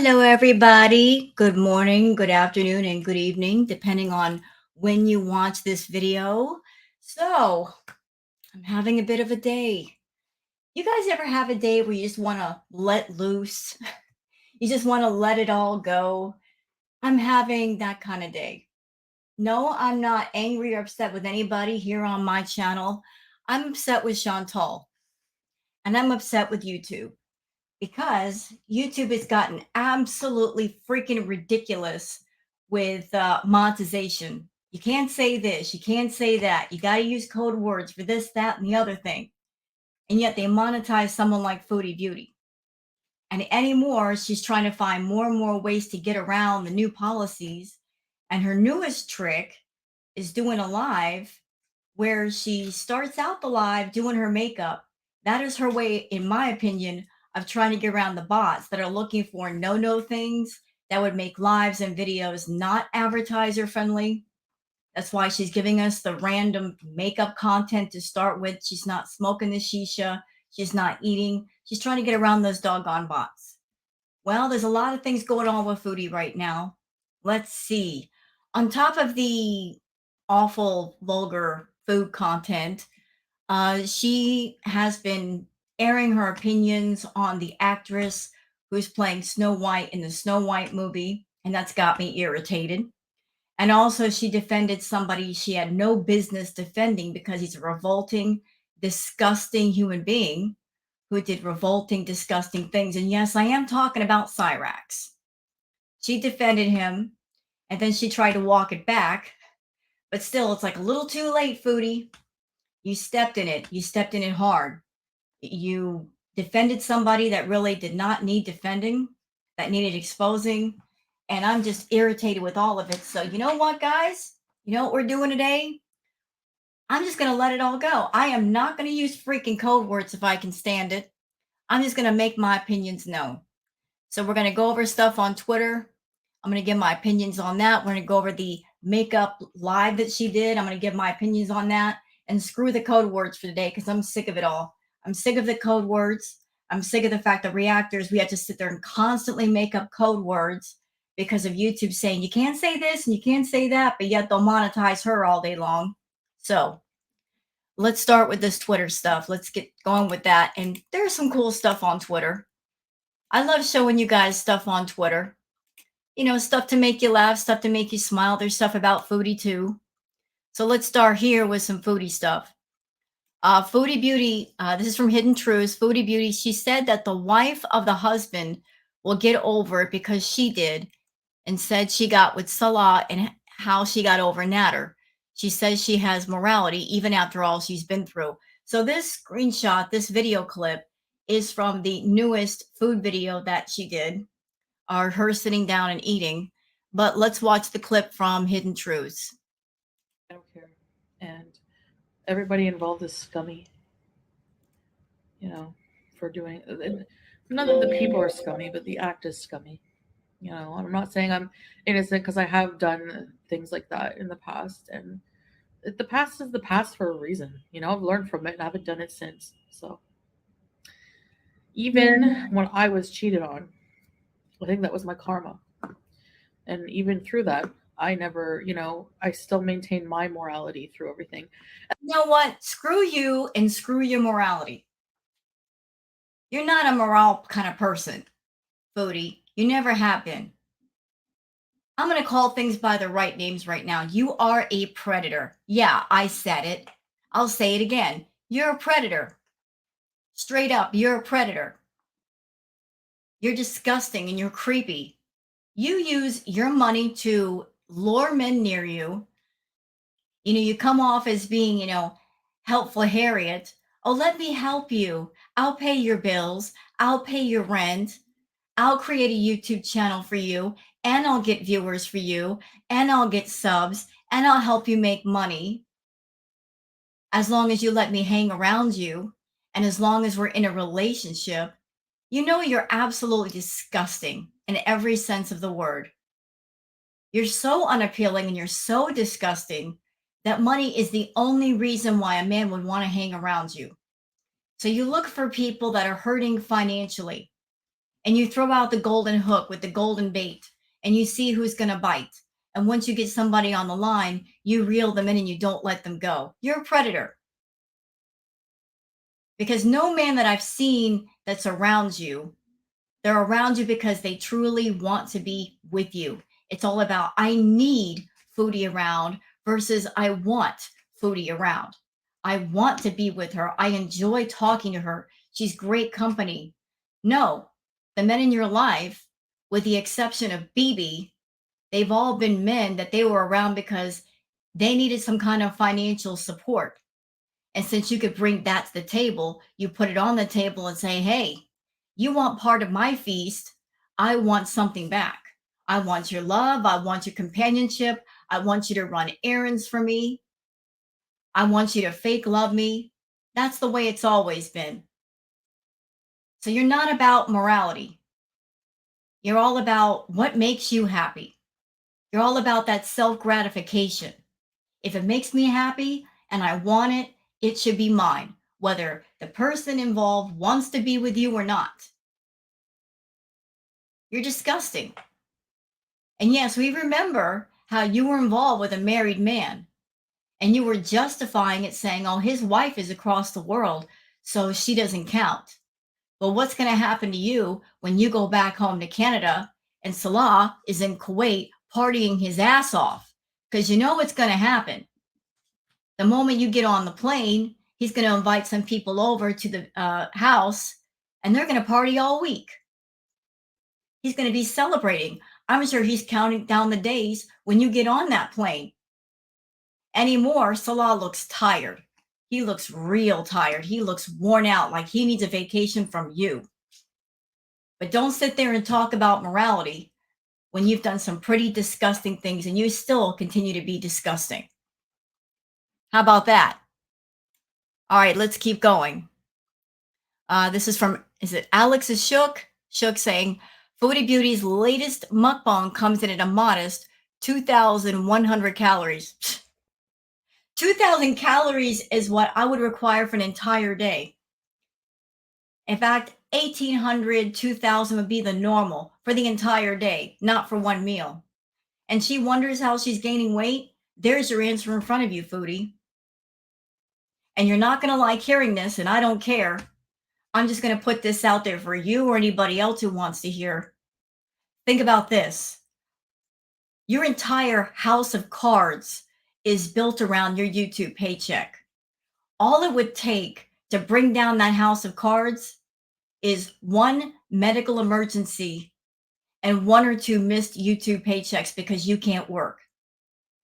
Hello, everybody. Good morning, good afternoon, and good evening, depending on when you watch this video. So, I'm having a bit of a day. You guys ever have a day where you just want to let loose? You just want to let it all go? I'm having that kind of day. No, I'm not angry or upset with anybody here on my channel. I'm upset with Chantal, and I'm upset with YouTube because YouTube has gotten absolutely freaking ridiculous with monetization. You can't say this, you can't say that. You got to use code words for this, that, and the other thing. And yet they monetize someone like Foodie Beauty. And anymore, she's trying to find more and more ways to get around the new policies. And her newest trick is doing a live where she starts out the live doing her makeup. That is her way, in my opinion, of trying to get around the bots that are looking for no things that would make lives and videos not advertiser friendly. That's why she's giving us the random makeup content to start with. She's not smoking the shisha. She's not eating. She's trying to get around those doggone bots. Well, there's a lot of things going on with Foodie right now. Let's see. On top of the awful, vulgar food content, she has been airing her opinions on the actress who's playing Snow White in the Snow White movie, and that's got me irritated. And also, she defended somebody she had no business defending because he's a revolting, disgusting human being who did revolting, disgusting things. And yes, I am talking about Cyrax. She defended him, and then she tried to walk it back. But still, it's like a little too late, Foodie. You stepped in it. You stepped in it hard. You defended somebody that really did not need defending, that needed exposing. And I'm just irritated with all of it. So, you know what, guys? You know what we're doing today? I'm just going to let it all go. I am not going to use freaking code words if I can stand it. I'm just going to make my opinions known. So, we're going to go over stuff on Twitter. I'm going to give my opinions on that. We're going to go over the makeup live that she did. I'm going to give my opinions on that. And screw the code words for today because I'm sick of it all. I'm sick of the code words. I'm sick of the fact that reactors, we have to sit there and constantly make up code words because of YouTube saying you can't say this and you can't say that, but yet they'll monetize her all day long. So let's start with this Twitter stuff. Let's get going with that. And there's some cool stuff on Twitter. I love showing you guys stuff on Twitter. You know, stuff to make you laugh, stuff to make you smile. There's stuff about foodie too. So let's start here with some foodie stuff. Foodie Beauty, this is from Hidden Truths. Foodie Beauty, she said that the wife of the husband will get over it because she did, and said she got with Salah and how she got over Natter. She says she has morality even after all she's been through. So this screenshot, this video clip, is from the newest food video that she did, or her sitting down and eating. But let's watch the clip from Hidden Truths. I don't care. And everybody involved is scummy, you know, for doing none of the people are scummy, but the act is scummy. You know, I'm not saying I'm innocent because I have done things like that in the past, and the past is the past for a reason. You know, I've learned from it and I haven't done it since. So even when I was cheated on, I think that was my karma. And even through that, I never, I still maintain my morality through everything. You know what? Screw you and screw your morality. You're not a moral kind of person, Foodie. You never have been. I'm going to call things by the right names right now. You are a predator. Yeah, I said it. I'll say it again. You're a predator. Straight up, you're a predator. You're disgusting and you're creepy. You use your money to lure men near you. You know, you come off as being, helpful Harriet. Oh, let me help you. I'll pay your bills. I'll pay your rent. I'll create a YouTube channel for you, and I'll get viewers for you, and I'll get subs, and I'll help you make money as long as you let me hang around you, and as long as we're in a relationship. You know, you're absolutely disgusting in every sense of the word. You're so unappealing and you're so disgusting that money is the only reason why a man would want to hang around you. So you look for people that are hurting financially. and you throw out the golden hook with the golden bait and you see who's going to bite. And once you get somebody on the line, you reel them in and you don't let them go. You're a predator. Because no man that I've seen that's around you, they're around you because they truly want to be with you. It's all about, I need Foodie around versus I want Foodie around. I want to be with her. I enjoy talking to her. She's great company. No, the men in your life, with the exception of BB, they've all been men that they were around because they needed some kind of financial support. And since you could bring that to the table, you put it on the table and say, hey, you want part of my feast. I want something back. I want your love. I want your companionship. I want you to run errands for me. I want you to fake love me. That's the way it's always been. So you're not about morality. You're all about what makes you happy. You're all about that self gratification. If it makes me happy and I want it, it should be mine, whether the person involved wants to be with you or not. You're disgusting. And yes, we remember how you were involved with a married man and you were justifying it saying, oh, his wife is across the world, so she doesn't count. Well, what's going to happen to you when you go back home to Canada and Salah is in Kuwait partying his ass off? Because you know what's going to happen. The moment you get on the plane, he's going to invite some people over to the house and they're going to party all week. He's going to be celebrating. I'm sure he's counting down the days when you get on that plane. Anymore, Salah looks tired. He looks real tired. He looks worn out, like he needs a vacation from you. But don't sit there and talk about morality when you've done some pretty disgusting things and you still continue to be disgusting. How about that? All right, let's keep going. This is from, is it Alex is Shook? Shook saying, Foodie Beauty's latest mukbang comes in at a modest 2,100 calories. 2,000 calories is what I would require for an entire day. In fact, 1,800, 2,000 would be the normal for the entire day, not for one meal. And she wonders how she's gaining weight. There's your answer in front of you, Foodie. And you're not going to like hearing this, and I don't care. I'm just going to put this out there for you or anybody else who wants to hear. Think about this. Your entire house of cards is built around your YouTube paycheck. All it would take to bring down that house of cards is one medical emergency and one or two missed YouTube paychecks because you can't work.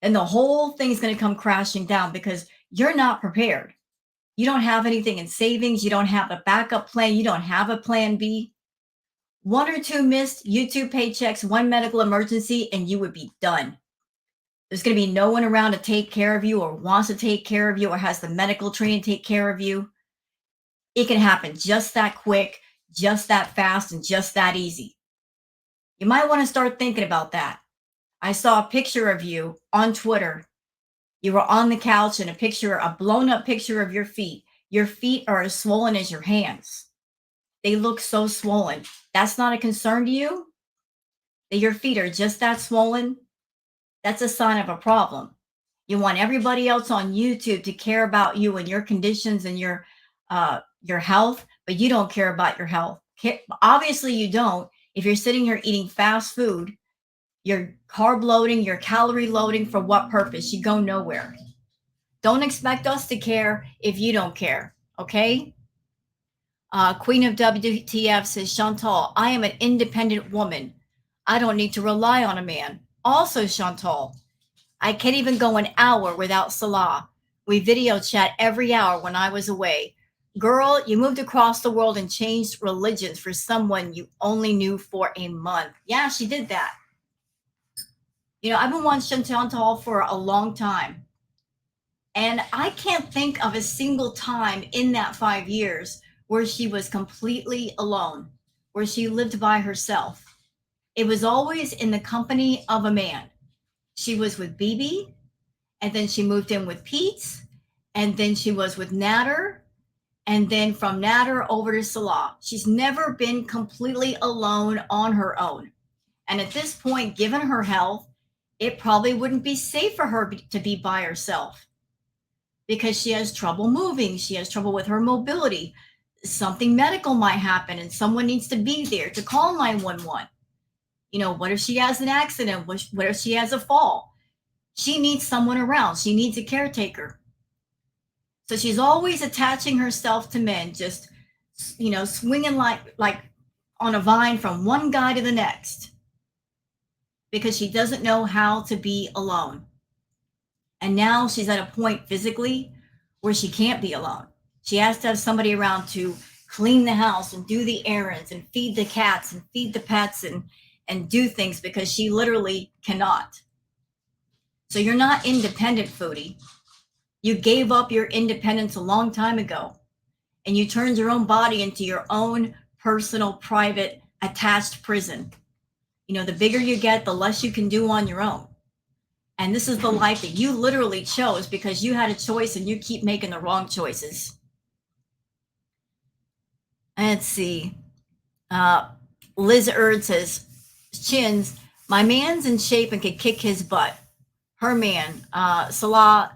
And the whole thing's going to come crashing down because you're not prepared. You don't have anything in savings. You don't have a backup plan. You don't have a plan B. One or two missed YouTube paychecks, one medical emergency, and you would be done. There's going to be no one around to take care of you or wants to take care of you or has the medical training to take care of you. It can happen just that quick, just that fast, and just that easy. You might want to start thinking about that. I saw a picture of you on Twitter. You were on the couch and a blown up picture of your feet. Your feet are as swollen as your hands. They look so swollen. That's not a concern to you? That your feet are just that swollen? That's a sign of a problem. You want everybody else on YouTube to care about you and your conditions and your health, but you don't care about your health. Obviously, you don't. If you're sitting here eating fast food, you're carb loading, you're calorie loading for what purpose? You go nowhere. Don't expect us to care if you don't care, okay? Queen of WTF says, Chantal, I am an independent woman. I don't need to rely on a man. Also, Chantal, I can't even go an hour without Salah. We video chat every hour when I was away. Girl, you moved across the world and changed religions for someone you only knew for a month. Yeah, she did that. You know, I've been watching Chantal for a long time. And I can't think of a single time in that 5 years where she was completely alone, where she lived by herself. It was always in the company of a man. She was with BB, and then she moved in with Pete, and then she was with Natter, And then from Nader over to Salah. She's never been completely alone on her own. And at this point, given her health, it probably wouldn't be safe for her to be by herself because she has trouble moving. She has trouble with her mobility. Something medical might happen and someone needs to be there to call 911. What if she has an accident? What if she has a fall? She needs someone around. She needs a caretaker. So she's always attaching herself to men, just, swinging like on a vine from one guy to the next because she doesn't know how to be alone. And now she's at a point physically where she can't be alone. She has to have somebody around to clean the house and do the errands and feed the cats and feed the pets and do things because she literally cannot. So you're not independent, foodie. You gave up your independence a long time ago and you turned your own body into your own personal, private, attached prison. The bigger you get, the less you can do on your own. And this is the life that you literally chose because you had a choice and you keep making the wrong choices. Let's see. Liz Erd says, Chins, my man's in shape and could kick his butt. Her man, Salah,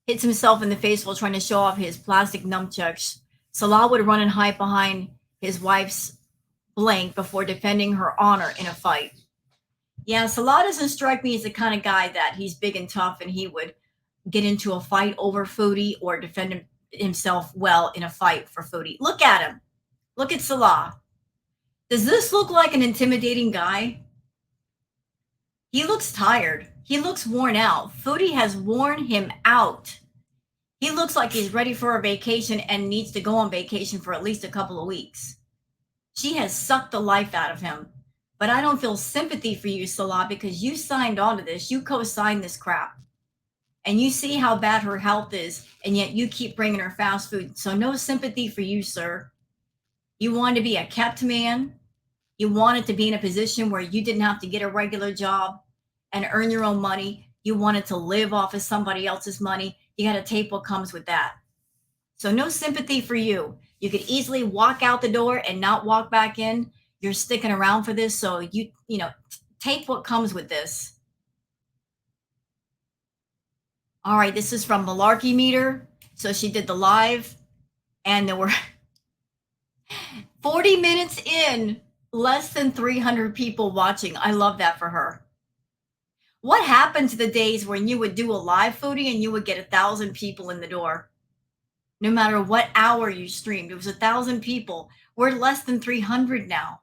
hits himself in the face while trying to show off his plastic nunchucks. Salah would run and hide behind his wife's blank before defending her honor in a fight. Yeah, Salah doesn't strike me as the kind of guy that he's big and tough and he would get into a fight over foodie or defend himself well in a fight for foodie. Look at him. Look at Salah. Does this look like an intimidating guy? He looks tired. He looks worn out. Foodie has worn him out. He looks like he's ready for a vacation and needs to go on vacation for at least a couple of weeks. She has sucked the life out of him. But I don't feel sympathy for you, Salah, because you signed on to this. You co-signed this crap. And you see how bad her health is, and yet you keep bringing her fast food. So no sympathy for you, sir. You wanted to be a kept man. You wanted to be in a position where you didn't have to get a regular job and earn your own money. You wanted to live off of somebody else's money. You got to take what comes with that. So no sympathy for you. You could easily walk out the door and not walk back in. You're sticking around for this. So take what comes with this. All right. This is from Malarkey Meter. So she did the live and there were 40 minutes in, less than 300 people watching. I love that for her. What happened to the days when you would do a live foodie and you would get 1,000 people in the door? No matter what hour you streamed, it was 1,000 people. We're less than 300 now.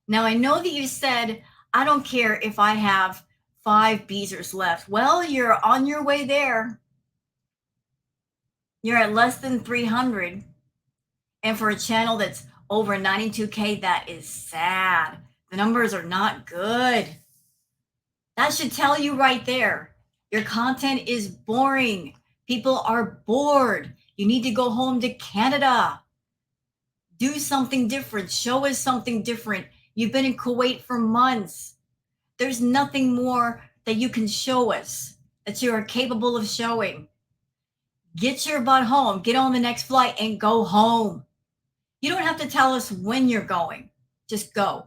Now, I know that you said, I don't care if I have 5 Beezers left. Well, you're on your way there. You're at less than 300. And for a channel that's over 92K, that is sad. The numbers are not good. That should tell you right there. Your content is boring. People are bored. You need to go home to Canada. Do something different. Show us something different. You've been in Kuwait for months. There's nothing more that you can show us that you are capable of showing. Get your butt home. Get on the next flight and go home. You don't have to tell us when you're going. Just go.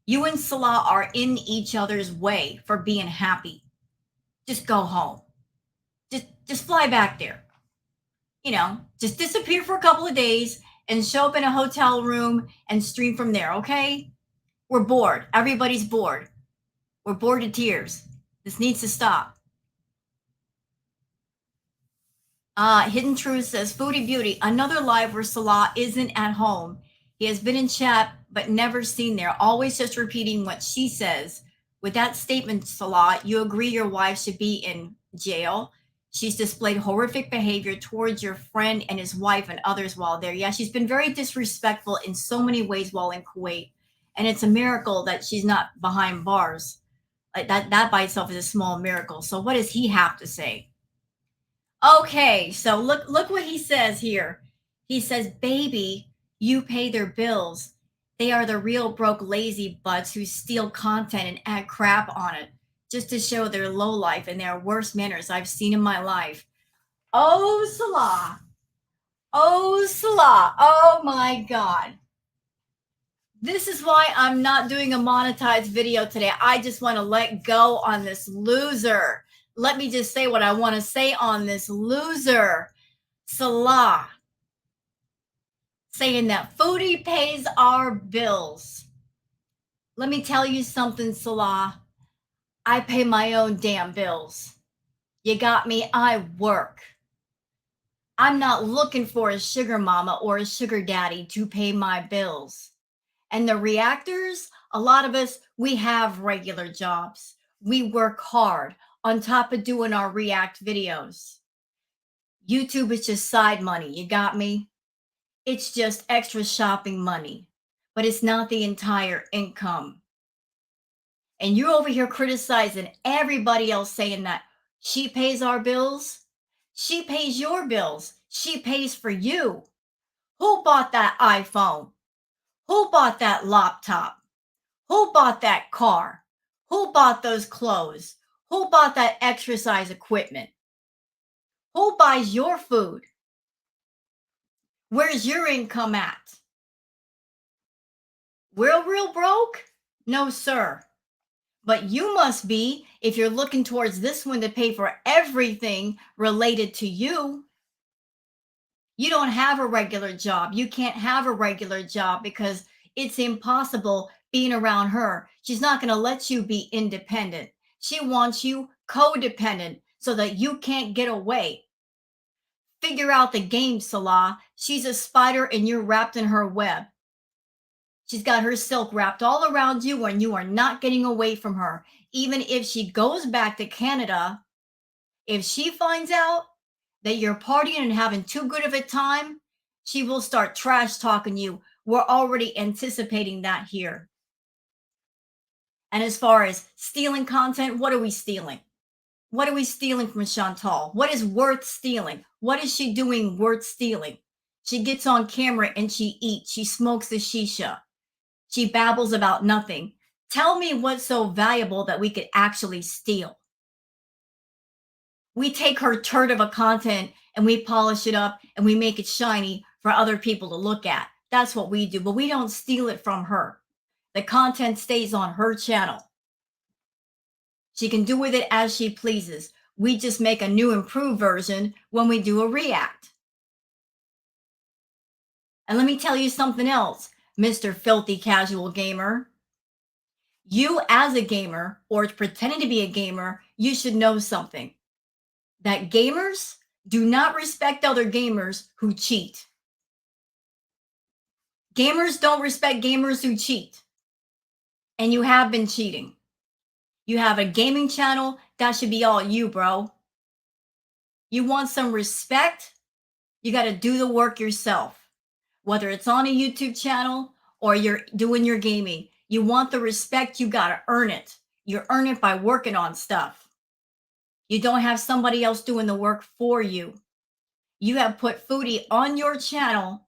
You and Salah are in each other's way for being happy. Just go home. Just fly back there. Just disappear for a couple of days and show up in a hotel room and stream from there, okay? We're bored. Everybody's bored. We're bored to tears. This needs to stop. Hidden Truth says, Foodie Beauty, another live where Salah isn't at home. He has been in chat, but never seen there. Always just repeating what she says. With that statement, Salah, you agree your wife should be in jail. She's displayed horrific behavior towards your friend and his wife and others while there. Yeah, she's been very disrespectful in so many ways while in Kuwait. And it's a miracle that she's not behind bars. Like that by itself is a small miracle. So what does he have to say? Okay, so look what he says here. He says, baby, you pay their bills. They are the real broke lazy butts who steal content and add crap on it just to show their low life and their worst manners I've seen in my life. Oh, Salah. Oh, Salah. Oh my God. This is why I'm not doing a monetized video today. I just want to let go on this loser. Let me just say what I want to say on this loser. Salah saying that foodie pays our bills. Let me tell you something, Salah. I pay my own damn bills. You got me? I work. I'm not looking for a sugar mama or a sugar daddy to pay my bills. And the reactors, a lot of us, we have regular jobs. We work hard on top of doing our react videos. YouTube is just side money. You got me? It's just extra shopping money, but it's not the entire income. And you're over here criticizing everybody else saying that she pays our bills. She pays your bills. She pays for you. Who bought that iPhone? Who bought that laptop? Who bought that car? Who bought those clothes? Who bought that exercise equipment? Who buys your food? Where's your income at? We're real broke? No, sir. But you must be if you're looking towards this one to pay for everything related to you. You don't have a regular job. You can't have a regular job because it's impossible being around her. She's not going to let you be independent. She wants you codependent so that you can't get away. Figure out the game, Salah. She's a spider and you're wrapped in her web. She's got her silk wrapped all around you and you are not getting away from her. Even if she goes back to Canada, if she finds out that you're partying and having too good of a time, she will start trash talking you. We're already anticipating that here. And as far as stealing content, what are we stealing? What are we stealing from Chantal? What is worth stealing? What is she doing worth stealing? She gets on camera and she eats. She smokes the shisha. She babbles about nothing. Tell me what's so valuable that we could actually steal. We take her turd of a content and we polish it up and we make it shiny for other people to look at. That's what we do, but we don't steal it from her. The content stays on her channel. She can do with it as she pleases. We just make a new improved version when we do a react. And let me tell you something else, Mr. Filthy Casual Gamer. You as a gamer or pretending to be a gamer, you should know something. That gamers do not respect other gamers who cheat. Gamers don't respect gamers who cheat. And you have been cheating. You have a gaming channel, that should be all you, bro. You want some respect? You got to do the work yourself. Whether it's on a YouTube channel or you're doing your gaming, you want the respect, you got to earn it. You earn it by working on stuff. You don't have somebody else doing the work for you. You have put Foodie on your channel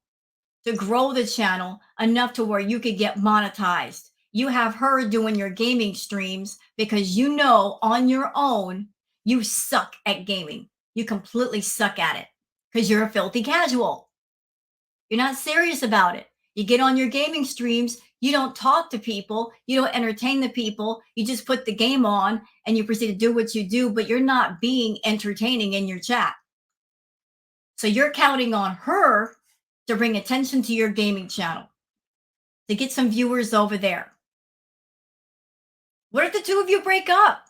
to grow the channel enough to where you could get monetized. You have her doing your gaming streams because you know on your own you suck at gaming. You completely suck at it because you're a filthy casual. You're not serious about it. You get on your gaming streams, you don't talk to people, you don't entertain the people, you just put the game on and you proceed to do what you do, but you're not being entertaining in your chat. So you're counting on her to bring attention to your gaming channel, to get some viewers over there. What if the two of you break up?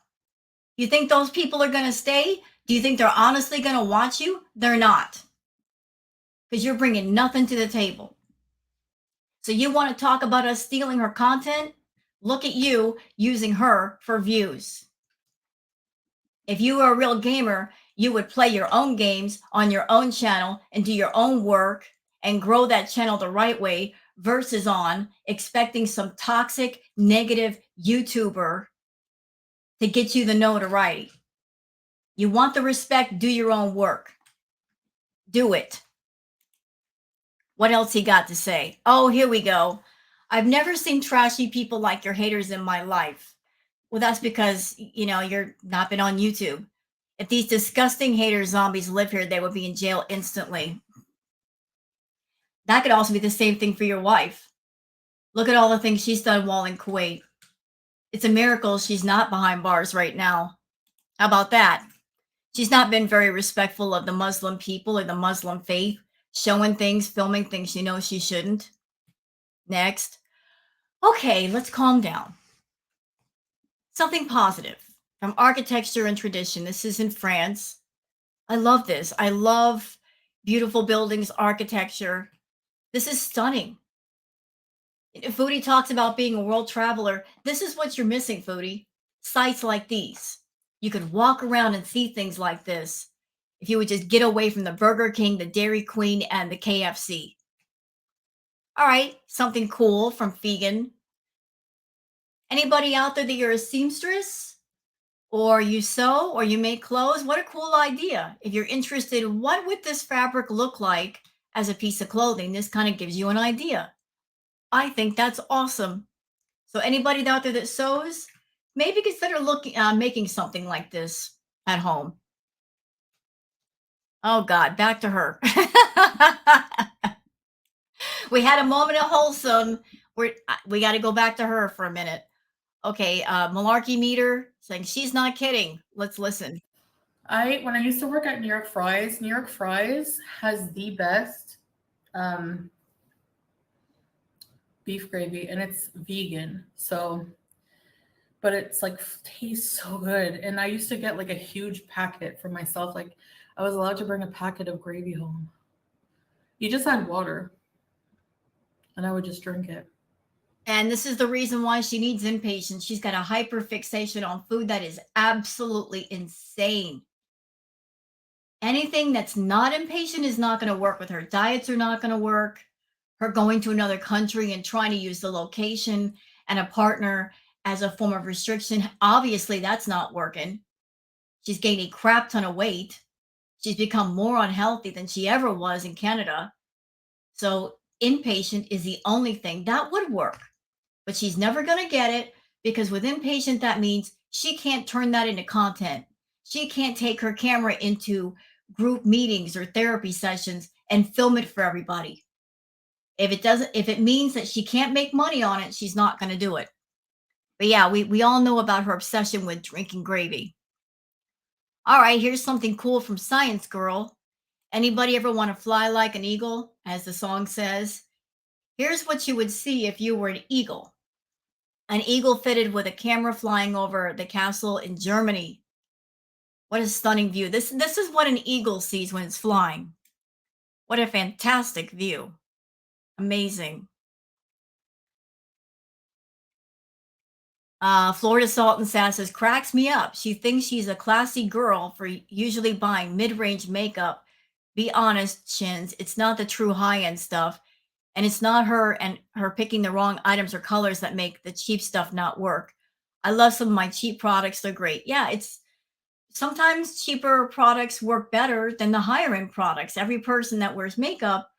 You think those people are going to stay? Do you think they're honestly going to watch you? They're not. Because you're bringing nothing to the table. So you want to talk about us stealing her content? Look at you using her for views. If you were a real gamer, you would play your own games on your own channel and do your own work and grow that channel the right way versus on expecting some toxic, negative YouTuber to get you the notoriety. You want the respect, do your own work. Do it. What else he got to say? Oh, here we go. I've never seen trashy people like your haters in my life. Well, that's because, you're not been on YouTube. If these disgusting hater zombies live here, they would be in jail instantly. That could also be the same thing for your wife. Look at all the things she's done while in Kuwait. It's a miracle she's not behind bars right now. How about that? She's not been very respectful of the Muslim people or the Muslim faith, showing things, filming things she knows she shouldn't. Next. Okay, let's calm down. Something positive from architecture and tradition. This is in France. I love this. I love beautiful buildings, architecture. This is stunning. Foodie talks about being a world traveler. This is what you're missing, Foodie. Sites like these. You could walk around and see things like this if you would just get away from the Burger King, the Dairy Queen, and the KFC. All right, something cool from Vegan. Anybody out there that you're a seamstress or you sew or you make clothes? What a cool idea. If you're interested, what would this fabric look like as a piece of clothing? This kind of gives you an idea. I think that's awesome. So anybody out there that sews, maybe consider looking making something like this at home. Oh God, back to her. We had a moment of wholesome. We got to go back to her for a minute. Okay, malarkey meter saying she's not kidding. Let's listen. When I used to work at New York Fries has the best um, beef gravy, and it's vegan. So, but it's like tastes so good. And I used to get like a huge packet for myself. Like I was allowed to bring a packet of gravy home. You just add water, and I would just drink it. And this is the reason why she needs inpatient. She's got a hyper fixation on food that is absolutely insane. Anything that's not impatient is not going to work with her. Diets are not going to work. Her going to another country and trying to use the location and a partner as a form of restriction, obviously that's not working. She's gained a crap ton of weight. She's become more unhealthy than she ever was in Canada. So inpatient is the only thing that would work. But she's never going to get it because with inpatient, that means she can't turn that into content. She can't take her camera into group meetings or therapy sessions and film it for everybody. If it means that she can't make money on it, she's not going to do it. But yeah, we all know about her obsession with drinking gravy. All right, here's something cool from Science Girl. Anybody ever want to fly like an eagle, as the song says? Here's what you would see if you were an eagle. An eagle fitted with a camera flying over the castle in Germany. What a stunning view. This is what an eagle sees when it's flying. What a fantastic view. Amazing. Florida Salt and Sass says, cracks me up. She thinks she's a classy girl for usually buying mid-range makeup. Be honest, Shins, it's not the true high-end stuff. And it's not her and her picking the wrong items or colors that make the cheap stuff not work. I love some of my cheap products. They're great. Yeah, it's sometimes cheaper products work better than the higher end products. Every person that wears makeup,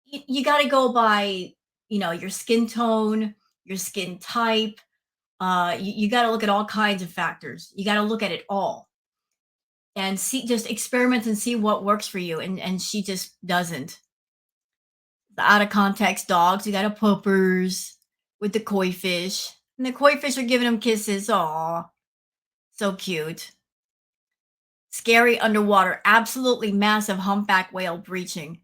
you got to go by, your skin tone, your skin type. You got to look at all kinds of factors. You got to look at it all and see, just experiment and see what works for you. And she just doesn't. The out of context dogs. You got a puppers with the koi fish, and the koi fish are giving him kisses. Aw, so cute. Scary underwater, absolutely massive humpback whale breaching.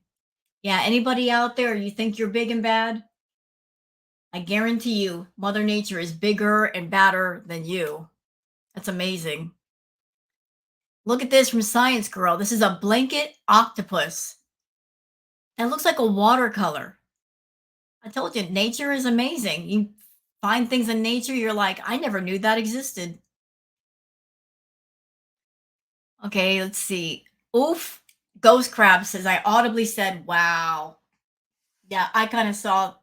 Yeah, anybody out there, you think you're big and bad? I guarantee you, Mother Nature is bigger and badder than you. That's amazing. Look at this from Science Girl. This is a blanket octopus. It looks like a watercolor. I told you, nature is amazing. You find things in nature, you're like, I never knew that existed. Okay, let's see. Oof. Ghost Crab says, I audibly said, wow. Yeah, I kind of saw,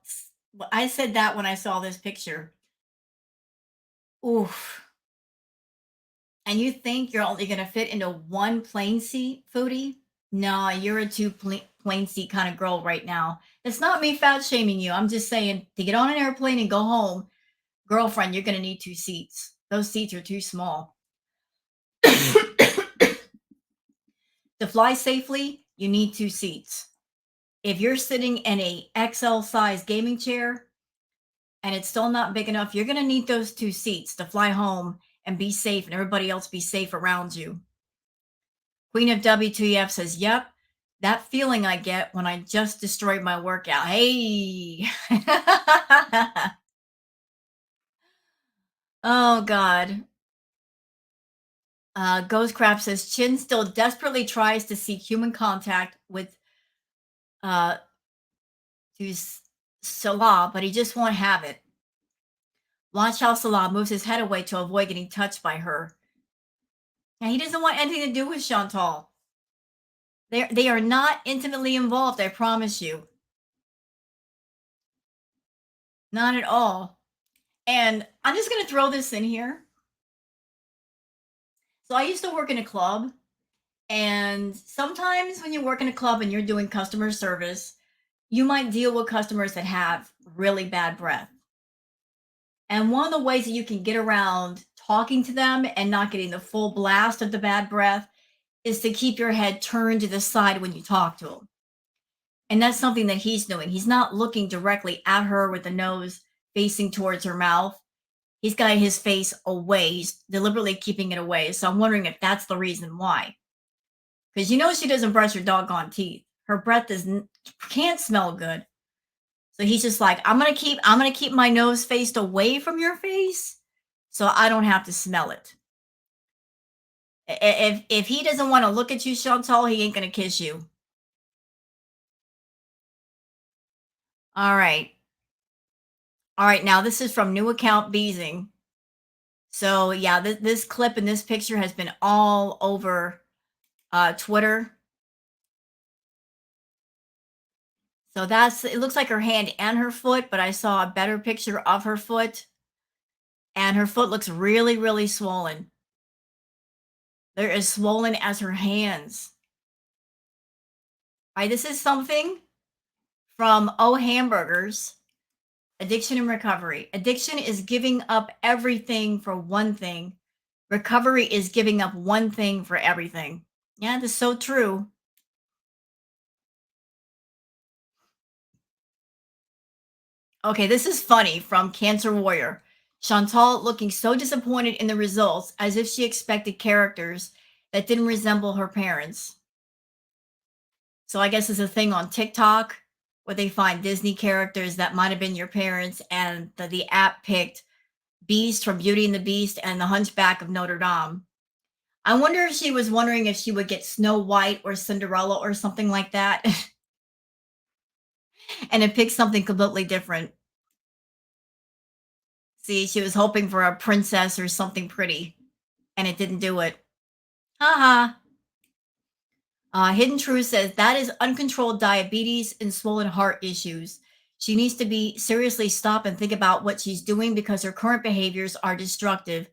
I said that when I saw this picture. Oof. And you think you're only going to fit into one plane seat, Foodie? No, you're a plane seat kind of girl right now. It's not me fat shaming you. I'm just saying to get on an airplane and go home, girlfriend, you're going to need two seats. Those seats are too small. To fly safely, you need two seats. If you're sitting in a XL size gaming chair and it's still not big enough, you're going to need those 2 seats to fly home and be safe and everybody else be safe around you. Queen of WTF says, yep, that feeling I get when I just destroyed my workout. Hey. Oh, God. Ghostcraft says, Chin still desperately tries to seek human contact with to Salah, but he just won't have it. Watch how Salah moves his head away to avoid getting touched by her. And he doesn't want anything to do with Chantal. They are not intimately involved, I promise you. Not at all. And I'm just going to throw this in here. So I used to work in a club. And sometimes when you work in a club and you're doing customer service, you might deal with customers that have really bad breath. And one of the ways that you can get around talking to them and not getting the full blast of the bad breath is to keep your head turned to the side when you talk to them. And that's something that he's doing. He's not looking directly at her with the nose facing towards her mouth. He's got his face away. He's deliberately keeping it away. So I'm wondering if that's the reason why. Because she doesn't brush her doggone teeth. Her breath can't smell good. So he's just like, I'm gonna keep my nose faced away from your face so I don't have to smell it. If he doesn't want to look at you, Chantal, he ain't gonna kiss you. All right. All right, now this is from new account Beezing. So yeah, this clip and this picture has been all over Twitter. So it looks like her hand and her foot, but I saw a better picture of her foot. And her foot looks really, really swollen. They're as swollen as her hands. All right, this is something from Oh Hamburgers, Addiction and Recovery. Addiction is giving up everything for one thing. Recovery is giving up one thing for everything. Yeah, that's so true. Okay, this is funny from Cancer Warrior. Chantal looking so disappointed in the results as if she expected characters that didn't resemble her parents. So I guess it's a thing on TikTok where they find Disney characters that might have been your parents, and the app picked Beast from Beauty and the Beast and the Hunchback of Notre Dame. I wonder if she was wondering if she would get Snow White or Cinderella or something like that. And it picked something completely different. See, she was hoping for a princess or something pretty, and it didn't do it. Haha. Hidden Truth says that is uncontrolled diabetes and swollen heart issues. She needs to be seriously stop and think about what she's doing because her current behaviors are destructive.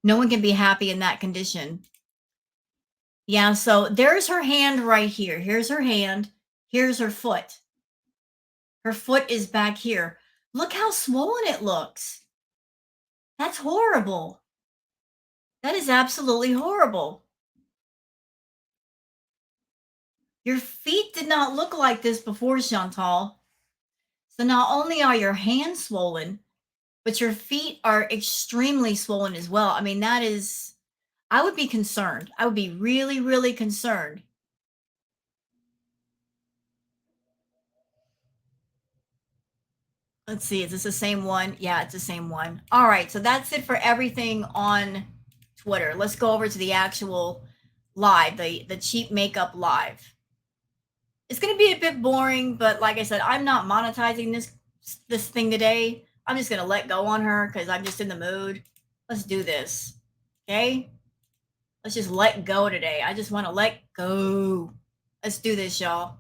No one can be happy in that condition. Yeah, so there's her hand right here. Here's her hand. Here's her foot. Her foot is back here. Look how swollen it looks. That's horrible. That is absolutely horrible. Your feet did not look like this before, Chantal. So not only are your hands swollen, but your feet are extremely swollen as well. I mean, I would be concerned. I would be really, really concerned. Let's see, is this the same one? Yeah, it's the same one. All right, so that's it for everything on Twitter. Let's go over to the actual live, the cheap makeup live. It's going to be a bit boring, but like I said, I'm not monetizing this thing today. I'm just going to let go on her because I'm just in the mood. Let's do this. Okay? Let's just let go today. I just want to let go. Let's do this, y'all.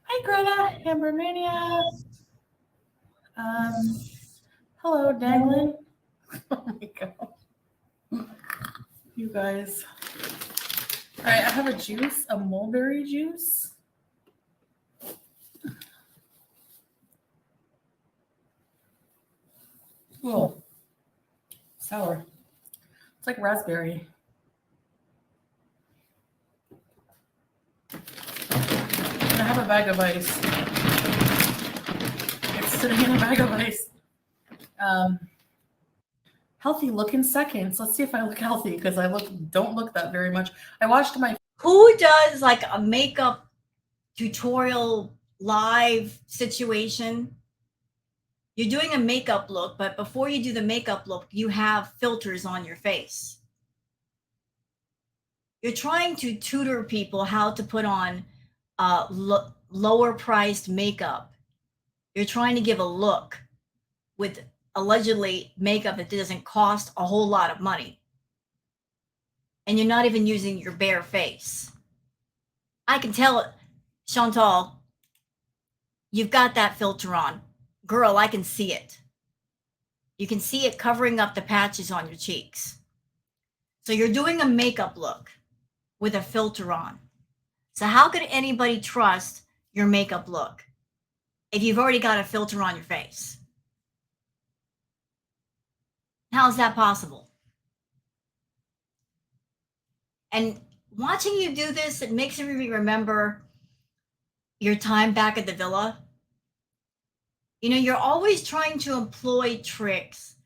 Hi, Greta, Amber Mania. Hello, Danglin. Oh my god. You guys. All right, I have a juice, a mulberry juice. Oh, sour. It's like raspberry. And I have a bag of ice. It's sitting in a bag of ice. Healthy look in seconds. Let's see if I look healthy, because I don't look that very much. I watched my. Who does like a makeup tutorial live situation? You're doing a makeup look, but before you do the makeup look, you have filters on your face. You're trying to tutor people how to put on lower priced makeup. You're trying to give a look with allegedly makeup that doesn't cost a whole lot of money. And you're not even using your bare face. I can tell it, Chantal, you've got that filter on. Girl, I can see it. You can see it covering up the patches on your cheeks. So you're doing a makeup look with a filter on. So how could anybody trust your makeup look if you've already got a filter on your face? How is that possible? And watching you do this, it makes me remember your time back at the villa. You know, you're always trying to employ tricks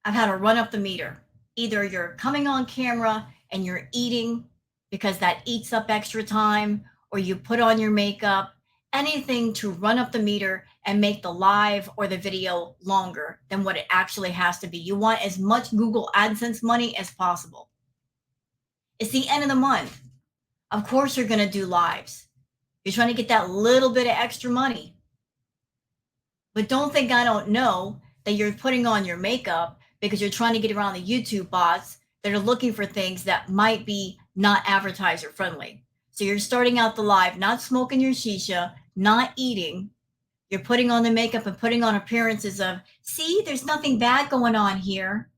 of how to run up the meter. Either you're coming on camera and you're eating because that eats up extra time, or you put on your makeup, anything to run up the meter and make the live or the video longer than what it actually has to be. You want as much Google AdSense money as possible. It's the end of the month. Of course, you're going to do lives. You're trying to get that little bit of extra money. But don't think I don't know that you're putting on your makeup because you're trying to get around the YouTube bots that are looking for things that might be not advertiser friendly. So you're starting out the live, not smoking your shisha, not eating. You're putting on the makeup and putting on appearances of, see, there's nothing bad going on here.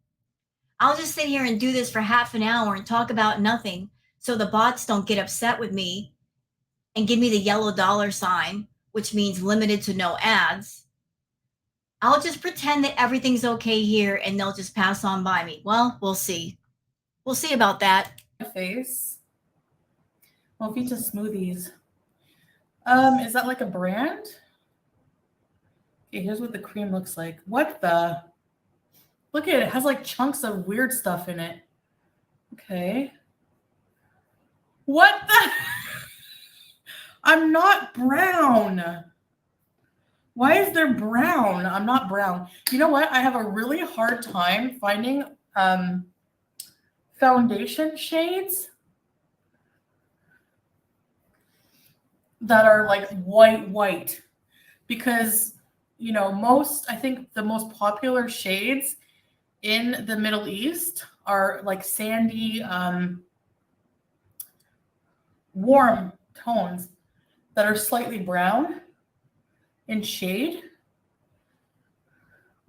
I'll just sit here and do this for half an hour and talk about nothing so the bots don't get upset with me and give me the yellow dollar sign, which means limited to no ads. I'll just pretend that everything's okay here and they'll just pass on by me. Well, we'll see. We'll see about that. Face. Movita smoothies. Is that like a brand? Okay, here's what the cream looks like. What the? Look at it. It has like chunks of weird stuff in it. Okay. What the? I'm not brown. Why is there brown? I'm not brown. You know what? I have a really hard time finding foundation shades that are like white, because, you know, I think the most popular shades in the Middle East are like sandy, warm tones that are slightly brown in shade.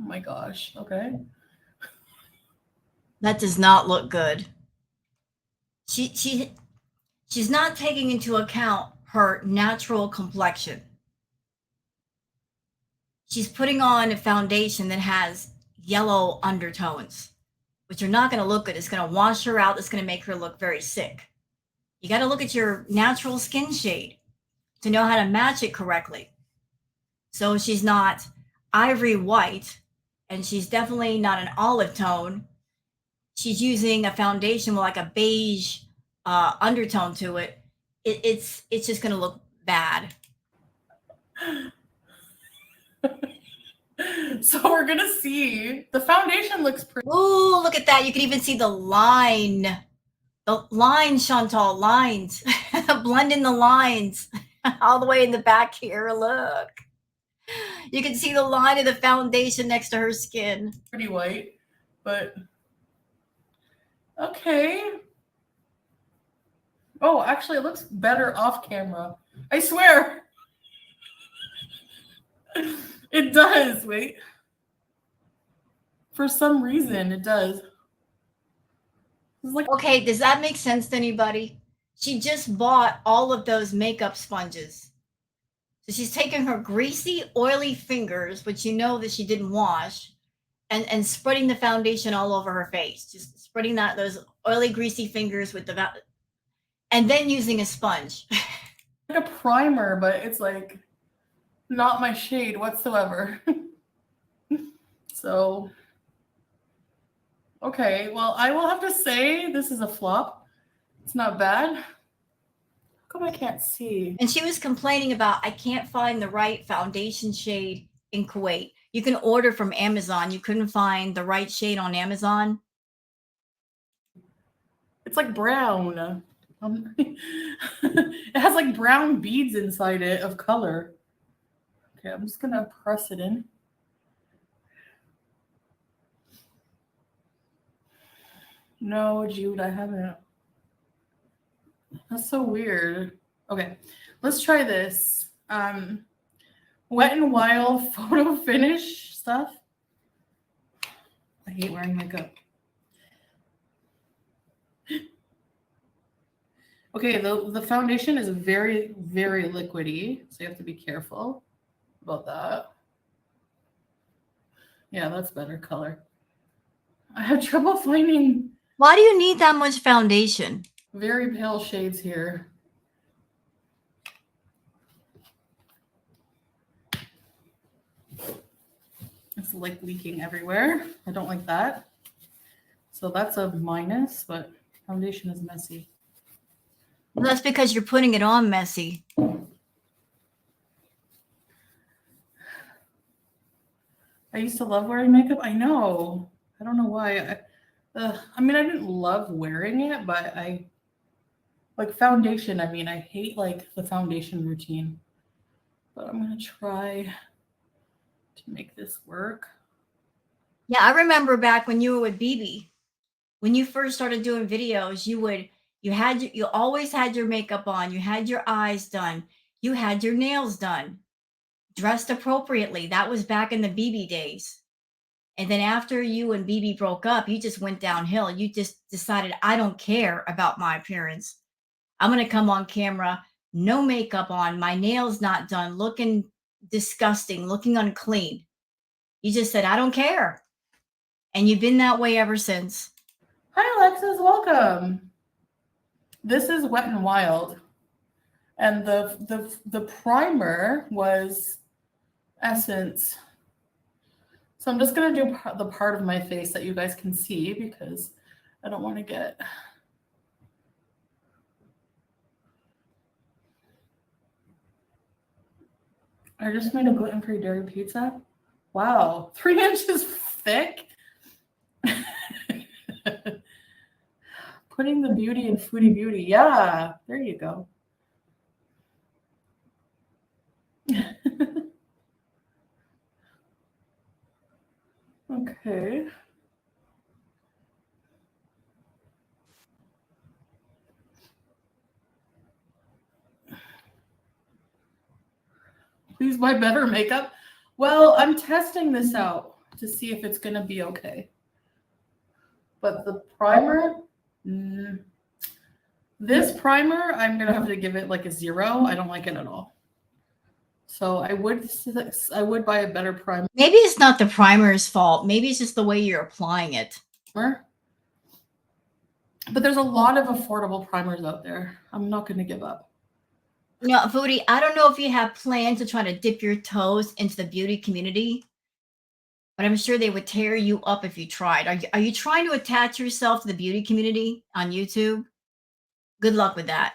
Oh my gosh. Okay. That does not look good. She's not taking into account her natural complexion. She's putting on a foundation that has yellow undertones, which are not going to look good. It's going to wash her out. It's going to make her look very sick. You got to look at your natural skin shade to know how to match it correctly. So she's not ivory white, and she's definitely not an olive tone. She's using a foundation with like a beige undertone to it. It's just going to look bad. So we're going to see. The foundation looks pretty. Ooh, look at that. You can even see the line. The lines, Chantal, lines. Blend in the lines all the way in the back here. Look. You can see the line of the foundation next to her skin. Pretty white, but okay. Oh, actually, it looks better off camera. I swear. It does. Wait. For some reason, it does. It's like, okay, does that make sense to anybody? She just bought all of those makeup sponges. So she's taking her greasy, oily fingers, which you know that she didn't wash, and spreading the foundation all over her face. Just spreading those oily, greasy fingers with and then using a sponge. like a primer, but it's like not my shade whatsoever. So, okay, well, I will have to say this is a flop. It's not bad. How come I can't see? And she was complaining about, I can't find the right foundation shade in Kuwait. You can order from Amazon. You couldn't find the right shade on Amazon. It's like brown. It has like brown beads inside it of color. Okay, I'm just gonna press it in. No, Jude, I haven't. That's so weird. Okay, let's try this. Wet and Wild photo finish stuff. I hate wearing makeup. Okay, the foundation is very, very liquidy, so you have to be careful about that. Yeah, that's better color. I have trouble finding Why do you need that much foundation? very pale shades here. It's like leaking everywhere. I don't like that. So that's a minus, but foundation is messy. Well, that's because you're putting it on messy. I used to love wearing makeup. I know. I don't know why. I mean, I didn't love wearing it, but I like foundation. I mean, I hate like the foundation routine, but I'm going to try to make this work. Yeah, I remember back when you were with BB, when you first started doing videos, you always had your makeup on, you had your eyes done, you had your nails done, dressed appropriately. That was back in the BB days. And then after you and BB broke up, you just went downhill. You just decided, I don't care about my appearance. I'm going to come on camera, no makeup on, my nails not done, looking disgusting, looking unclean. You just said, I don't care. And you've been that way ever since. Hi, Alexis. Welcome. This is Wet and Wild. And the primer was Essence. So I'm just going to do the part of my face that you guys can see because I don't want to get... I just made a gluten-free dairy pizza. Wow, 3 inches thick. Putting the beauty in foodie beauty. Yeah, there you go. Okay. Please buy better makeup. Well, I'm testing this out to see if it's going to be okay. But the primer, this primer, I'm going to have to give it like a 0. I don't like it at all. So I would buy a better primer. Maybe it's not the primer's fault. Maybe it's just the way you're applying it. But there's a lot of affordable primers out there. I'm not going to give up. No, Foodie, I don't know if you have plans to try to dip your toes into the beauty community, but I'm sure they would tear you up if you tried. Are you trying to attach yourself to the beauty community on YouTube? Good luck with that.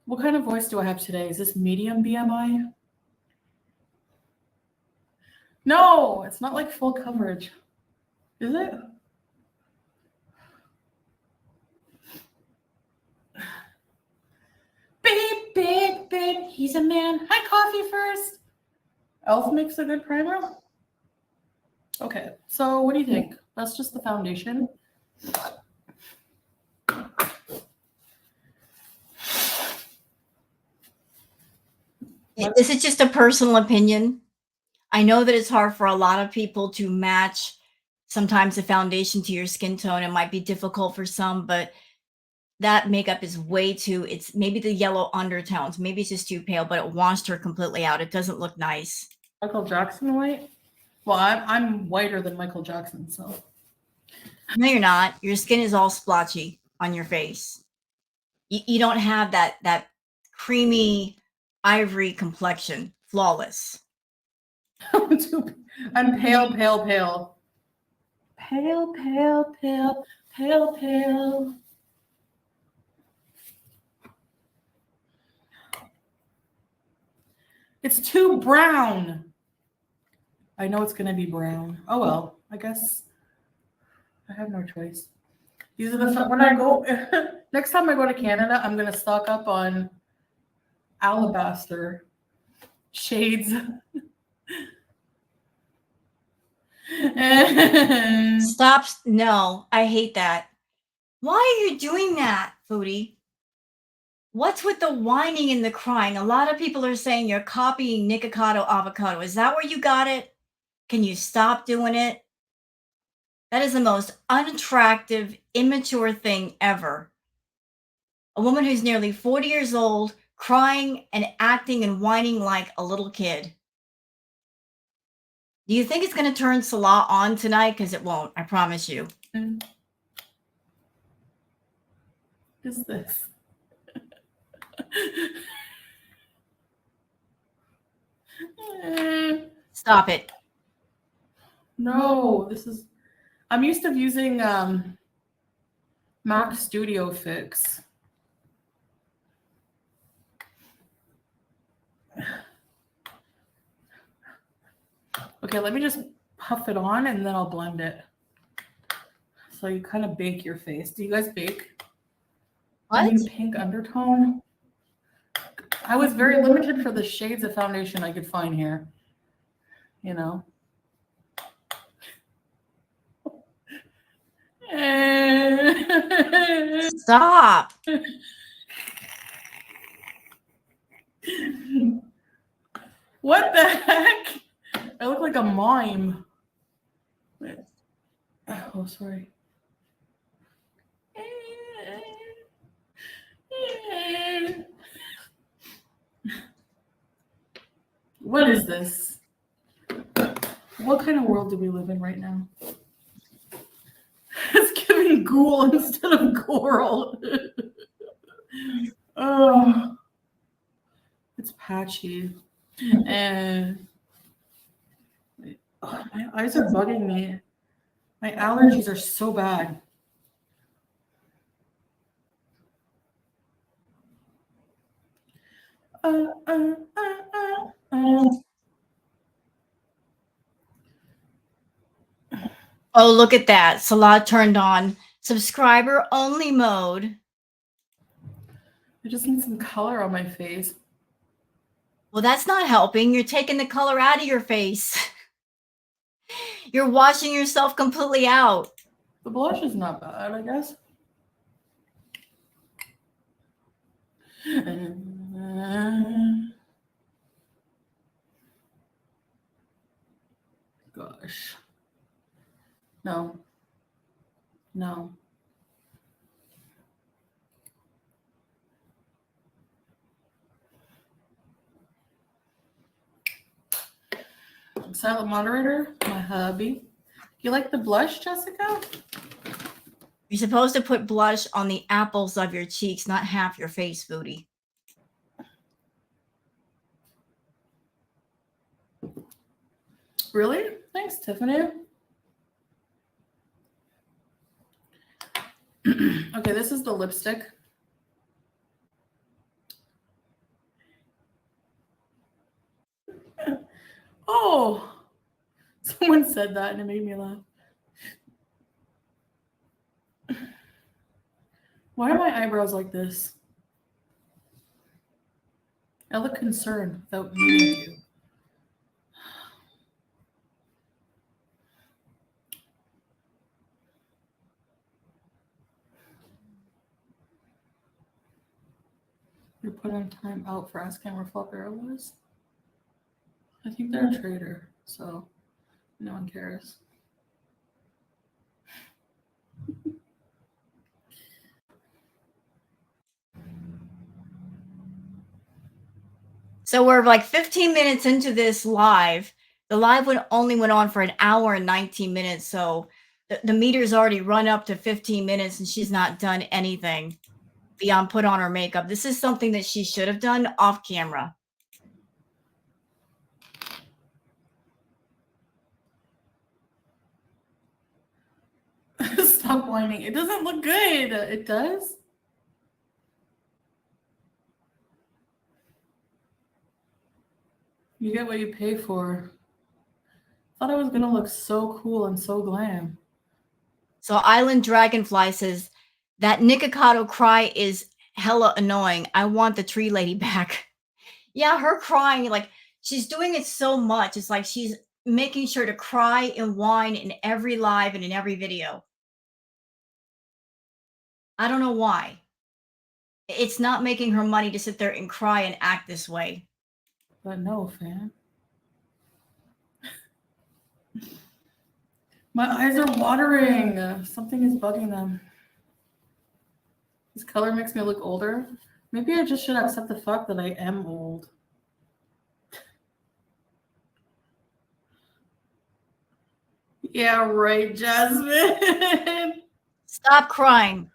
What kind of voice do I have today? Is this medium BMI? No, it's not like full coverage. Is it? Babe, he's a man. Hi, Coffee First. Elf makes a good primer. Okay, so what do you think? That's just the foundation. This is just a personal opinion. I know that it's hard for a lot of people to match sometimes the foundation to your skin tone. It might be difficult for some, but that makeup is way too, it's maybe the yellow undertones. Maybe it's just too pale, but it washed her completely out. It doesn't look nice. Michael Jackson white? Well, I'm whiter than Michael Jackson, so. No, you're not. Your skin is all splotchy. on your face. You don't have that creamy ivory complexion. Flawless. I'm pale, pale, pale. Pale, pale, pale, pale, pale. It's too brown. I know it's gonna be brown. Oh well, I guess I have no choice. These are the when I go next time I go to Canada, I'm gonna stock up on alabaster shades. Stop. No, I hate that. Why are you doing that, Foodie? What's with the whining and the crying? A lot of people are saying you're copying Nikocado Avocado. Is that where you got it? Can you stop doing it? That is the most unattractive, immature thing ever. A woman who's nearly 40 years old, crying and acting and whining like a little kid. Do you think it's going to turn Salah on tonight? Because it won't, I promise you. What is this? Stop it. No, this is. I'm used to using Mac Studio Fix. Okay, let me just puff it on and then I'll blend it. So you kind of bake your face. Do you guys bake? What? I need a pink undertone. I was very limited for the shades of foundation I could find here. You know. Stop. What the heck? I look like a mime. Oh, sorry. What is this? What kind of world do we live in right now? It's giving ghoul instead of coral. Oh, it's patchy. And my eyes are bugging me. My allergies are so bad. Oh, look at that. Salah turned on subscriber only mode. I just need some color on my face. Well, that's not helping. You're taking the color out of your face. You're washing yourself completely out. The blush is not bad, I guess. Gosh. No. No. Silent moderator, my hubby. You like the blush, Jessica? You're supposed to put blush on the apples of your cheeks, not half your face, Foodie. Really? Thanks, Tiffany. Okay, this is the lipstick. Oh, someone said that and it made me laugh. Why are my eyebrows like this? I look concerned without meaning to. You're put on time out for asking where Flopera was. I think they're a trader, so no one cares. So we're like 15 minutes into this live. The live only went on for an hour and 19 minutes. So The meter's already run up to 15 minutes and she's not done anything beyond put on her makeup. This is something that she should have done off camera. Stop whining. It doesn't look good. It does? You get what you pay for. Thought I was gonna look so cool and so glam. So Island Dragonfly says that Nikocado cry is hella annoying. I want the tree lady back. Yeah, her crying, like she's doing it so much. It's like she's making sure to cry and whine in every live and in every video. I don't know why. It's not making her money to sit there and cry and act this way. But no, fam. My eyes are watering. Something is bugging them. This color makes me look older. Maybe I just should accept the fact that I am old. Yeah, right, Jasmine. Stop crying.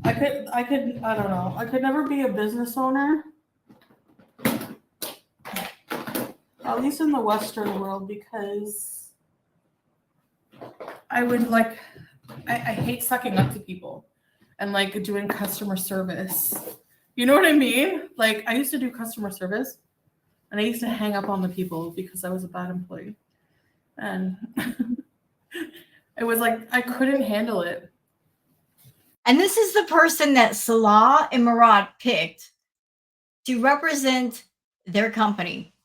I don't know. I could never be a business owner. At least in the Western world, because I would like, I hate sucking up to people and like doing customer service. You know what I mean? Like I used to do customer service and I used to hang up on the people because I was a bad employee. And it was like, I couldn't handle it. And this is the person that Salah and Murad picked to represent their company.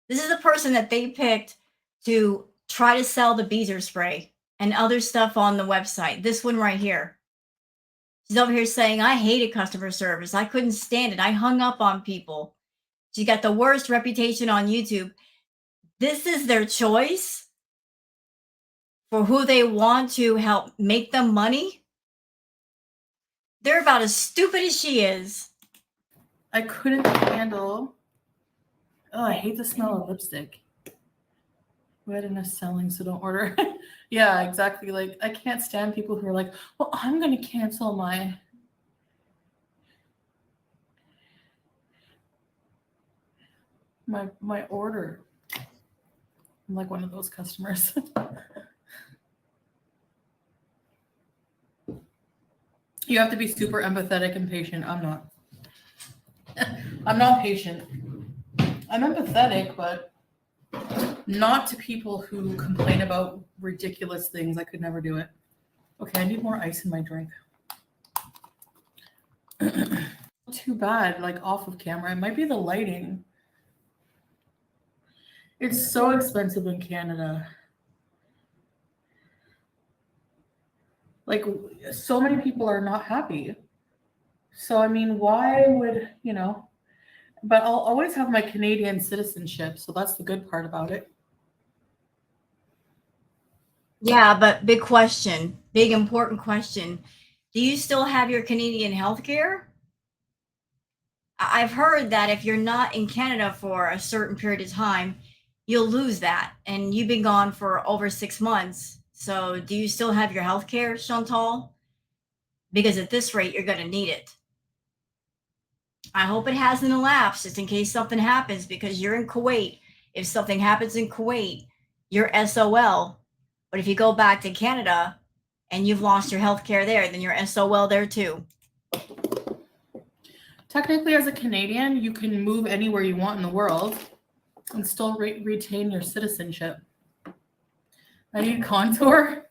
This is the person that they picked to try to sell the Beezer spray and other stuff on the website. This one right here. She's over here saying, I hated customer service. I couldn't stand it. I hung up on people. She got the worst reputation on YouTube. This is their choice for who they want to help make them money. They're about as stupid as she is. I couldn't handle. Oh, I hate the smell of lipstick. We had enough selling, so don't order. Yeah, exactly. Like I can't stand people who are like, "Well, I'm gonna cancel my order." I'm like one of those customers. You have to be super empathetic and patient. I'm not. I'm not patient. I'm empathetic, but not to people who complain about ridiculous things. I could never do it. Okay, I need more ice in my drink. Too bad, like off of camera. It might be the lighting. It's so expensive in Canada. Like, so many people are not happy. So, I mean, why would, you know, but I'll always have my Canadian citizenship. So that's the good part about it. Yeah, but big question, big important question. Do you still have your Canadian health care? I've heard that if you're not in Canada for a certain period of time, you'll lose that. And you've been gone for over 6 months. So do you still have your health care, Chantal? Because at this rate, you're going to need it. I hope it hasn't elapsed just in case something happens, because you're in Kuwait. If something happens in Kuwait, you're SOL. But if you go back to Canada and you've lost your health care there, then you're SOL there too. Technically, as a Canadian, you can move anywhere you want in the world and still retain your citizenship. I need contour.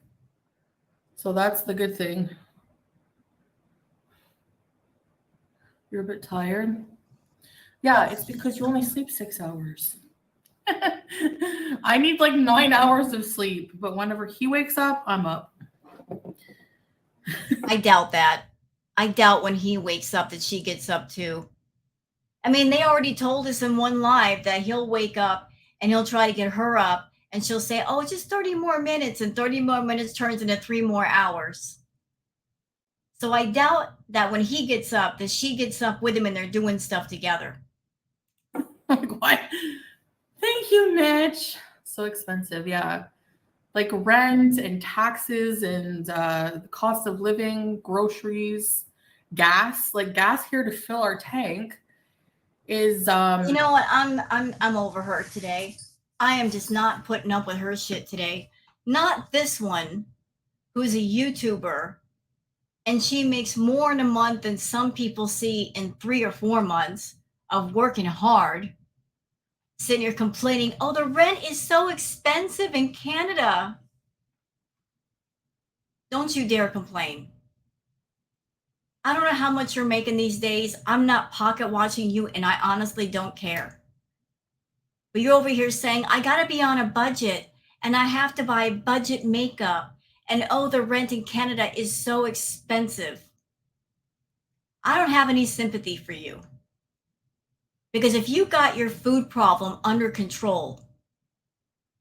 So that's the good thing. You're a bit tired? Yeah, it's because you only sleep 6 hours. I need like 9 hours of sleep, but whenever he wakes up, I'm up. I doubt that. I doubt when he wakes up that she gets up too. I mean, they already told us in one live that he'll wake up and he'll try to get her up and she'll say, oh, just 30 more minutes, and 30 more minutes turns into 3 more hours. So I doubt that when he gets up, that she gets up with him and they're doing stuff together. Like, what? Thank you, Mitch. So expensive, yeah. Like rent and taxes and the cost of living, groceries, gas. Like gas here to fill our tank is You know what? I'm over her today. I am just not putting up with her shit today. Not this one, who's a YouTuber, and she makes more in a month than some people see in 3 or 4 months of working hard. Sitting here complaining, oh, the rent is so expensive in Canada. Don't you dare complain. I don't know how much you're making these days. I'm not pocket watching you, and I honestly don't care. But you're over here saying, I got to be on a budget and I have to buy budget makeup. And oh, the rent in Canada is so expensive. I don't have any sympathy for you. Because if you got your food problem under control,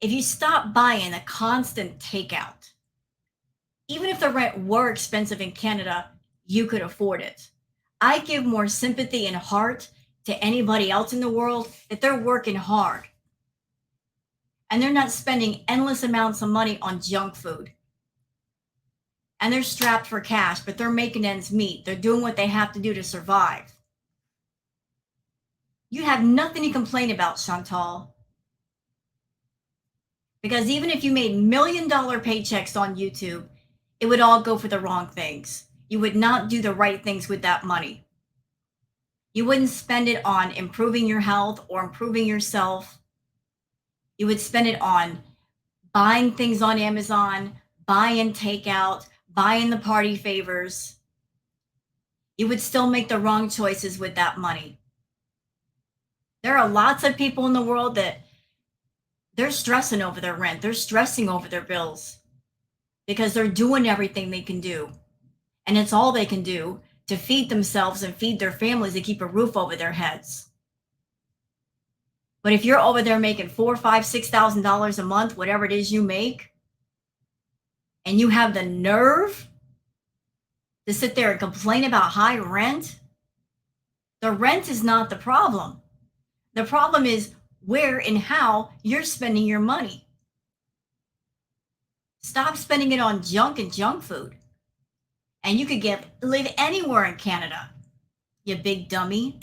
if you stop buying a constant takeout, even if the rent were expensive in Canada, you could afford it. I give more sympathy and heart to anybody else in the world that they're working hard and they're not spending endless amounts of money on junk food. And they're strapped for cash, but they're making ends meet. They're doing what they have to do to survive. You have nothing to complain about, Chantal. Because even if you made $1 million paychecks on YouTube, it would all go for the wrong things. You would not do the right things with that money. You wouldn't spend it on improving your health or improving yourself. You would spend it on buying things on Amazon, buying takeout, buying the party favors. You would still make the wrong choices with that money. There are lots of people in the world that they're stressing over their rent. They're stressing over their bills because they're doing everything they can do. And it's all they can do to feed themselves and feed their families and keep a roof over their heads. But if you're over there making $4,000, $5,000, $6,000 a month, whatever it is you make, and you have the nerve to sit there and complain about high rent, the rent is not the problem. The problem is where and how you're spending your money. Stop spending it on junk and junk food. And you could live anywhere in Canada, you big dummy.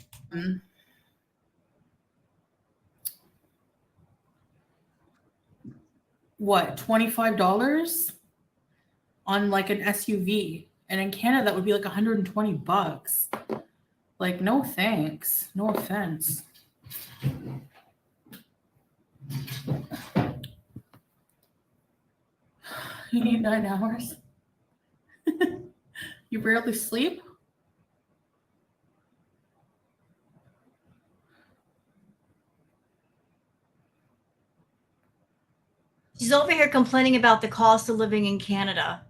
What, $25 on like an SUV? And in Canada, that would be like $120. Like, no thanks. No offense. You need 9 hours? You rarely sleep? She's over here complaining about the cost of living in Canada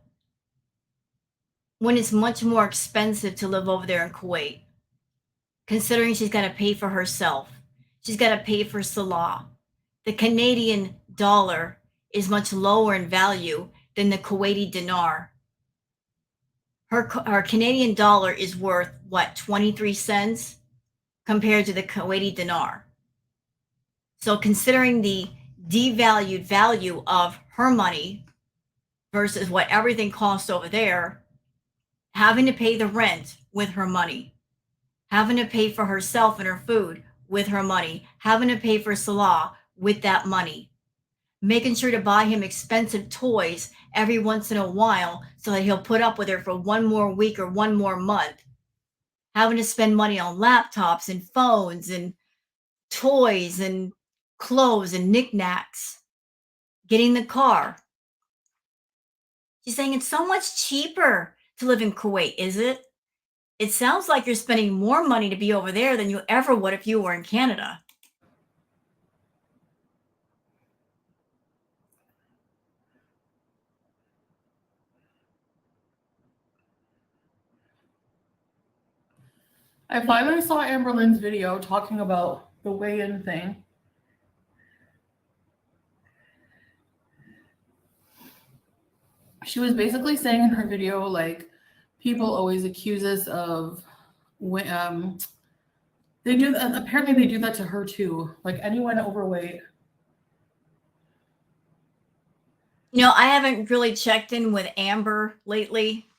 when it's much more expensive to live over there in Kuwait, considering she's got to pay for herself. She's got to pay for Salah. The Canadian dollar is much lower in value than the Kuwaiti dinar. Her Canadian dollar is worth, what, 23 cents compared to the Kuwaiti dinar. So considering the devalued value of her money versus what everything costs over there, having to pay the rent with her money, having to pay for herself and her food with her money, having to pay for Salah with that money, making sure to buy him expensive toys every once in a while so that he'll put up with her for one more week or one more month, having to spend money on laptops and phones and toys and clothes and knickknacks, getting the car. She's saying it's so much cheaper to live in Kuwait, is it? It sounds like you're spending more money to be over there than you ever would if you were in Canada. I finally saw Amberlynn's video talking about the weigh-in thing. She was basically saying in her video, like, people always accuse us of, They do that. Apparently, they do that to her too. Like anyone overweight. I haven't really checked in with Amber lately,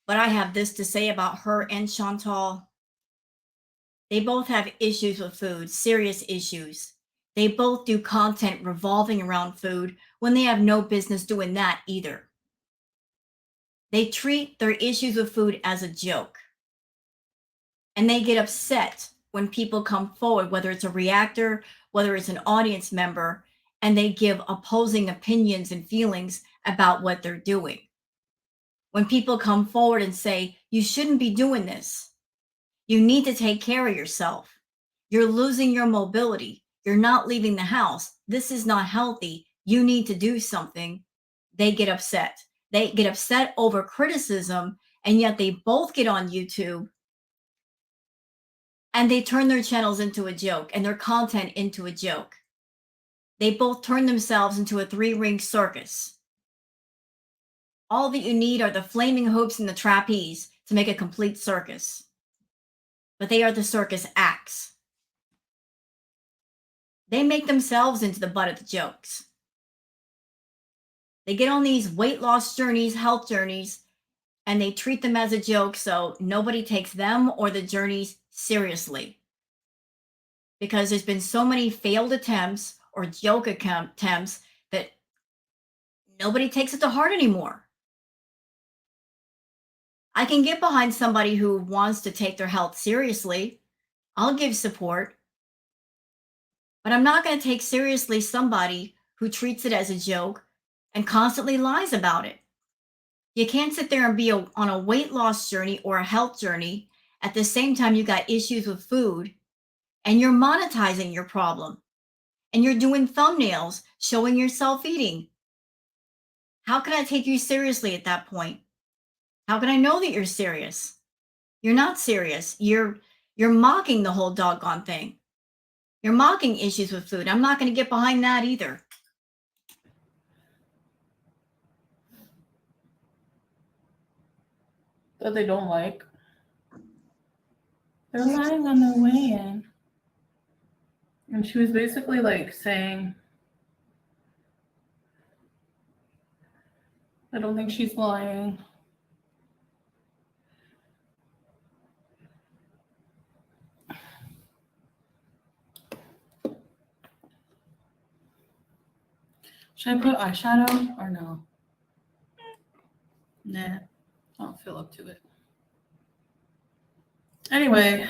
but I have this to say about her and Chantal. They both have issues with food, serious issues. They both do content revolving around food when they have no business doing that either. They treat their issues with food as a joke. And they get upset when people come forward, whether it's a reactor, whether it's an audience member, and they give opposing opinions and feelings about what they're doing. When people come forward and say, you shouldn't be doing this, you need to take care of yourself, you're losing your mobility, you're not leaving the house, this is not healthy, you need to do something, they get upset. They get upset over criticism, and yet they both get on YouTube and they turn their channels into a joke and their content into a joke. They both turn themselves into a three-ring circus. All that you need are the flaming hoops and the trapeze to make a complete circus. But they are the circus acts. They make themselves into the butt of the jokes. They get on these weight loss journeys, health journeys, and they treat them as a joke, so nobody takes them or the journeys seriously. Because there's been so many failed attempts or joke attempts that nobody takes it to heart anymore. I can get behind somebody who wants to take their health seriously. I'll give support. But I'm not going to take seriously somebody who treats it as a joke and constantly lies about it. You can't sit there and be on a weight loss journey or a health journey at the same time you got issues with food and you're monetizing your problem and you're doing thumbnails showing yourself eating. How can I take you seriously at that point? How can I know that you're serious? You're not serious. You're mocking the whole doggone thing. You're mocking issues with food. I'm not going to get behind that either. That they don't like. They're lying on their way in. And she was basically like saying, I don't think she's lying. Should I put eyeshadow or no? Nah, I don't feel up to it. Anyway.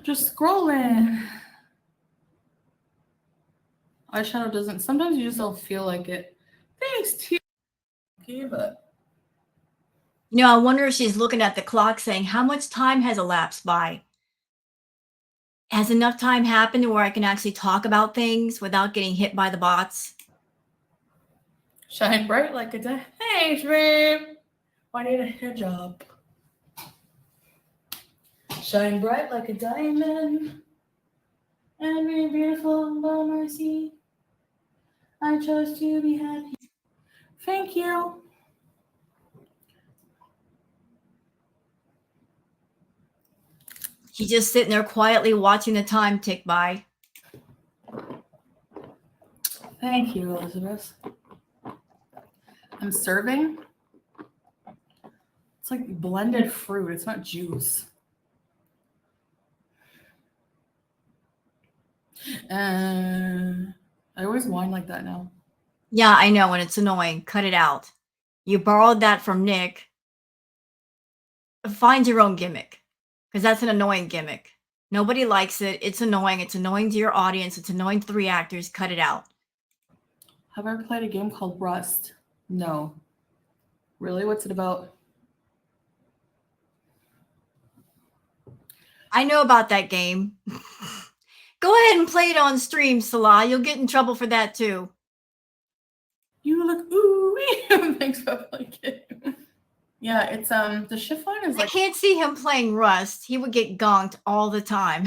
Just scrolling. Eyeshadow doesn't, sometimes you just don't feel like it. Thanks, T. Okay, but. I wonder if she's looking at the clock saying, how much time has elapsed by? Has enough time happened where I can actually talk about things without getting hit by the bots? Shine bright like a diamond. Thanks, babe. I need a hijab. Shine bright like a diamond. And be beautiful by mercy. I chose to be happy. Thank you. She's just sitting there quietly watching the time tick by. Thank you, Elizabeth. I'm serving. It's like blended fruit. It's not juice. I always whine like that now. Yeah, I know, and it's annoying. Cut it out. You borrowed that from Nick. Find your own gimmick, because that's an annoying gimmick. Nobody likes it. It's annoying. It's annoying to your audience. It's annoying to the reactors. Cut it out. Have I ever played a game called Rust? No. Really? What's it about? I know about that game. Go ahead and play it on stream, Salah. You'll get in trouble for that too. You look ooh. Thanks for playing it. Yeah, it's the chiffon is I like can't see him playing Rust. He would get gonked all the time.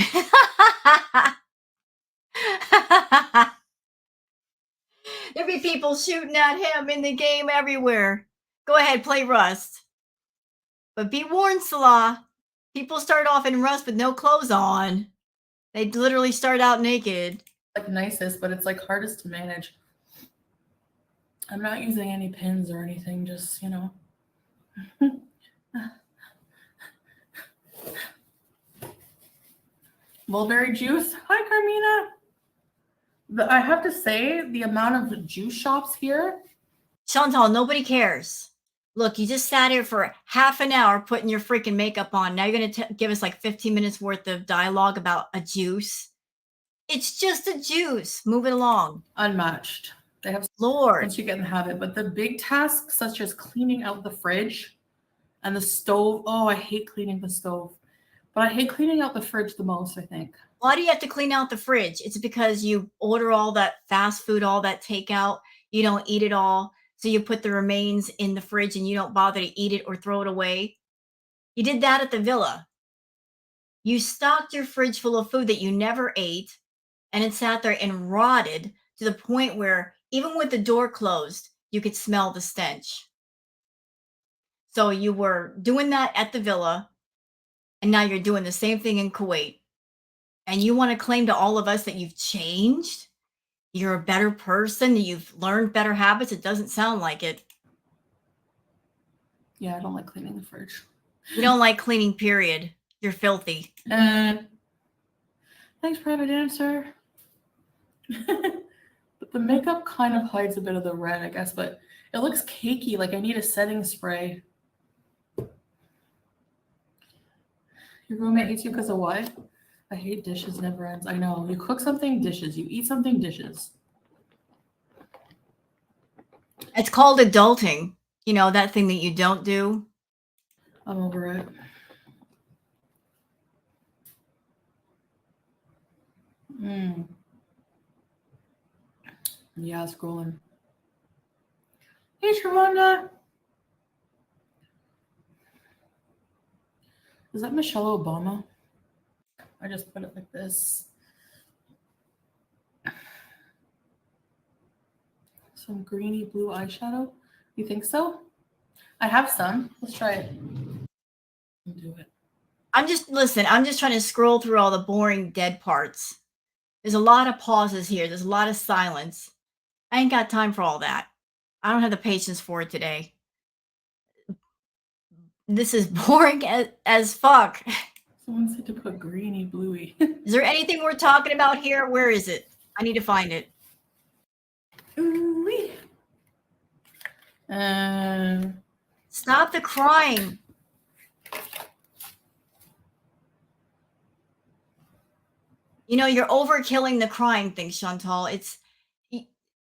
There'd be people shooting at him in the game everywhere. Go ahead, play Rust. But be warned, Salah. People start off in Rust with no clothes on. They literally start out naked. nicest, but it's like hardest to manage. I'm not using any pins or anything, just mulberry juice. Hi, Carmina. I have to say, the amount of juice shops here. Chantal, nobody cares. Look, you just sat here for half an hour putting your freaking makeup on. Now you're going to give us like 15 minutes worth of dialogue about a juice. It's just a juice. Move it along. Unmatched. They have Lord. once you get in the habit. But the big tasks, such as cleaning out the fridge and the stove. Oh, I hate cleaning the stove. But I hate cleaning out the fridge the most, I think. Why do you have to clean out the fridge? It's because you order all that fast food, all that takeout. You don't eat it all. So you put the remains in the fridge and you don't bother to eat it or throw it away. You did that at the villa. You stocked your fridge full of food that you never ate, and it sat there and rotted to the point where even with the door closed, you could smell the stench. So you were doing that at the villa, and now you're doing the same thing in Kuwait. And you want to claim to all of us that you've changed? You're a better person, you've learned better habits? It doesn't sound like it. Yeah, I don't like cleaning the fridge. You don't like cleaning, period. You're filthy. Thanks, private dancer. But the makeup kind of hides a bit of the red, I guess, but it looks cakey. Like I need a setting spray. Your roommate hates you because of what? I hate dishes, never ends. I know. You cook something, dishes. You eat something, dishes. It's called adulting. You know, that thing that you don't do. I'm over it. Yeah, scrolling. Hey, Sharonda. Is that Michelle Obama? I just put it like this. Some greeny blue eyeshadow. You think so? I have some. Let's try it. Do it. I'm just trying to scroll through all the boring dead parts. There's a lot of pauses here. There's a lot of silence. I ain't got time for all that. I don't have the patience for it today. This is boring as fuck. Someone said to put greeny bluey. Is there anything we're talking about here? Where is it? I need to find it. Ooh-wee. Stop the crying. You know, you're overkilling the crying thing, Chantal. It's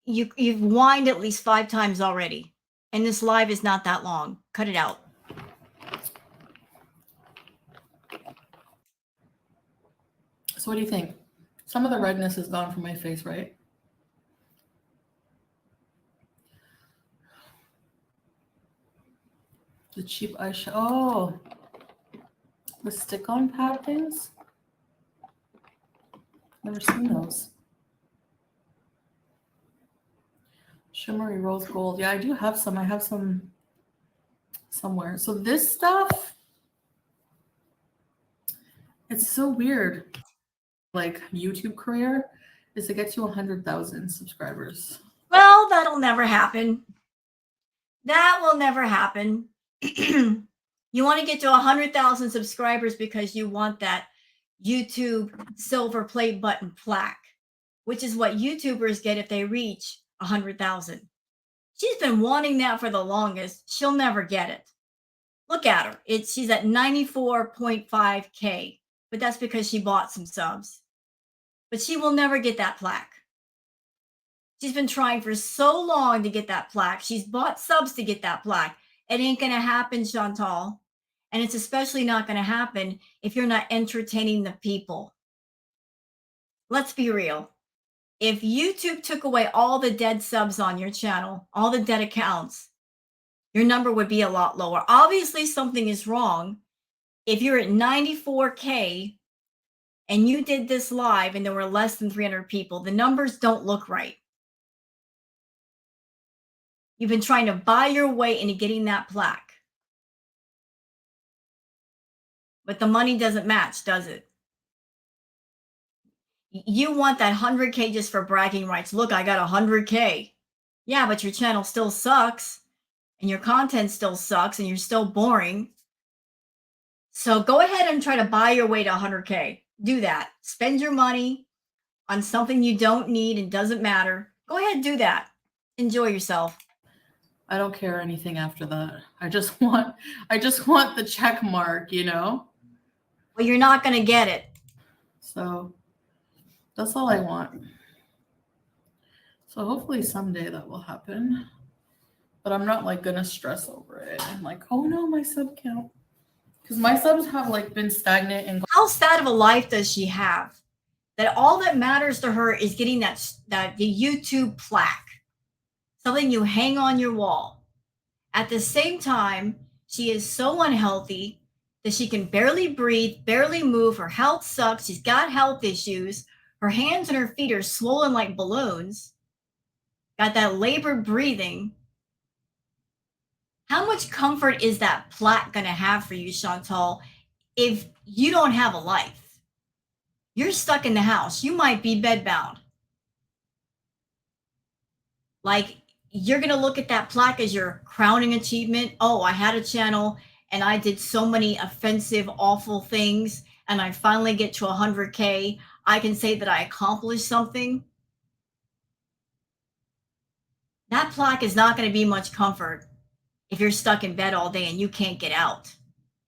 you've whined at least 5 times already. And this live is not that long. Cut it out. So what do you think? Some of the redness is gone from my face, right? The cheap eyeshadow. Oh, the stick-on pad things. Never seen those. Shimmery rose gold. Yeah, I do have some. I have some somewhere. So this stuff, it's so weird. Like YouTube career is to get to 100,000 subscribers. Well, that'll never happen. That will never happen. You want to get to 100,000 subscribers because you want that YouTube silver play button plaque, which is what YouTubers get if they reach 100,000. She's been wanting that for the longest. She'll never get it. Look at her. She's at 94.5K, but that's because she bought some subs. But she will never get that plaque. She's been trying for so long to get that plaque. She's bought subs to get that plaque. It ain't going to happen, Chantal. And it's especially not going to happen if you're not entertaining the people. Let's be real. If YouTube took away all the dead subs on your channel, all the dead accounts, your number would be a lot lower. Obviously, something is wrong. If you're at 94K and you did this live and there were less than 300 people, the numbers don't look right. You've been trying to buy your way into getting that plaque. But the money doesn't match, does it? You want that 100K just for bragging rights. Look, I got 100K. Yeah, but your channel still sucks and your content still sucks and you're still boring. So go ahead and try to buy your way to 100K. Do that. Spend your money on something you don't need and doesn't matter. Go ahead and do that. Enjoy yourself. I don't care anything after that. I just want the check mark, you know? Well, you're not going to get it. So that's all I want. So hopefully someday that will happen. But I'm not like gonna stress over it. I'm like, oh no, my sub count. Because my subs have like been stagnant and how sad of a life does she have? That all that matters to her is getting the YouTube plaque. Something you hang on your wall. At the same time, she is so unhealthy that she can barely breathe, barely move. Her health sucks. She's got health issues. Her hands and her feet are swollen like balloons. Got that labored breathing. How much comfort is that plaque going to have for you, Chantal, if you don't have a life? You're stuck in the house. You might be bedbound. Like, you're going to look at that plaque as your crowning achievement. Oh, I had a channel and I did so many offensive, awful things, and I finally get to 100K. I can say that I accomplished something. That plaque is not going to be much comfort if you're stuck in bed all day and you can't get out.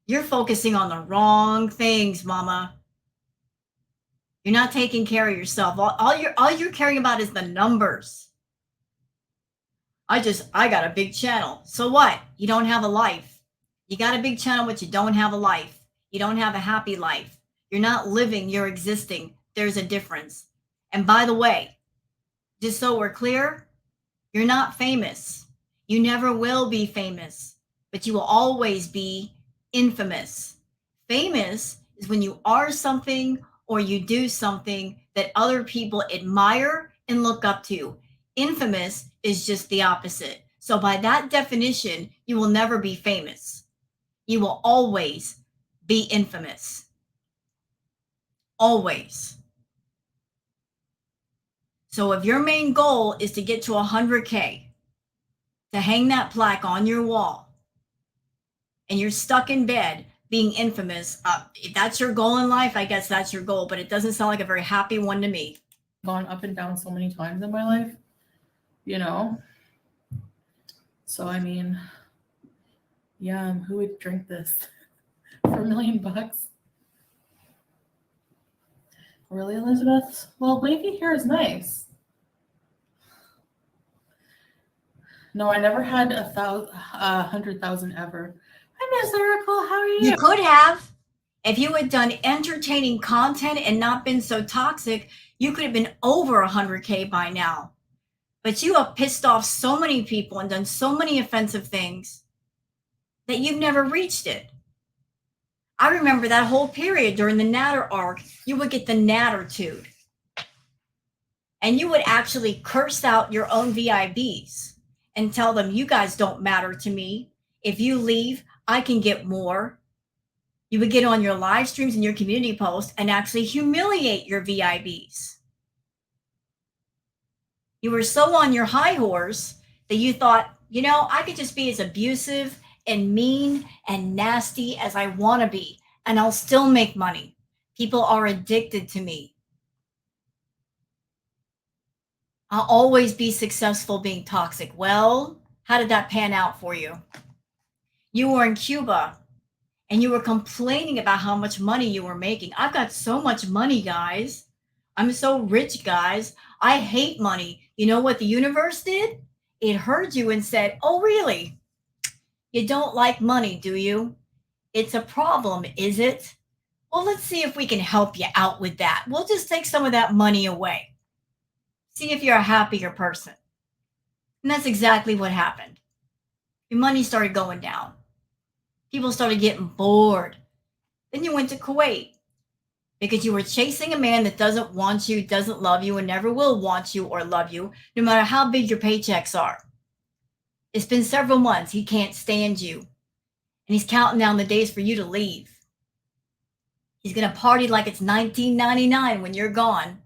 You're focusing on the wrong things, mama. You're not taking care of yourself. All you're caring about is the numbers. I got a big channel. So what? You don't have a life. You got a big channel, but you don't have a life. You don't have a happy life. You're not living, you're existing. There's a difference. And by the way, just so we're clear, you're not famous. You never will be famous, but you will always be infamous. Famous is when you are something or you do something that other people admire and look up to. Infamous is just the opposite. So by that definition, you will never be famous. You will always be infamous. Always. So if your main goal is to get to 100K, to hang that plaque on your wall, and you're stuck in bed being infamous, if that's your goal in life, I guess that's your goal, but it doesn't sound like a very happy one to me. gone up and down so many times in my life, you know? So, I mean, yeah, who would drink this for $1 million? Really, Elizabeth? Well, wavy hair is nice. No, I never had 100,000 ever. Hi, Miss Oracle. How are you? You could have. If you had done entertaining content and not been so toxic, you could have been over 100K by now. But you have pissed off so many people and done so many offensive things that you've never reached it. I remember that whole period during the Natter arc, you would get the Nattertude. And you would actually curse out your own VIBs and tell them, you guys don't matter to me. If you leave, I can get more. You would get on your live streams and your community posts and actually humiliate your VIBs. You were so on your high horse that you thought, you know, I could just be as abusive and mean and nasty as I want to be, and I'll still make money. People are addicted to me. I'll always be successful being toxic. Well, how did that pan out for you? You were in Cuba and you were complaining about how much money you were making. I've got so much money, guys. I'm so rich, guys. I hate money. You know what the universe did? It heard you and said, oh, really? You don't like money, do you? It's a problem, is it? Well, let's see if we can help you out with that. We'll just take some of that money away. See if you're a happier person. And that's exactly what happened. Your money started going down. People started getting bored. Then you went to Kuwait because you were chasing a man that doesn't want you, doesn't love you, and never will want you or love you, no matter how big your paychecks are. It's been several months. He can't stand you. And he's counting down the days for you to leave. He's going to party like it's 1999 when you're gone.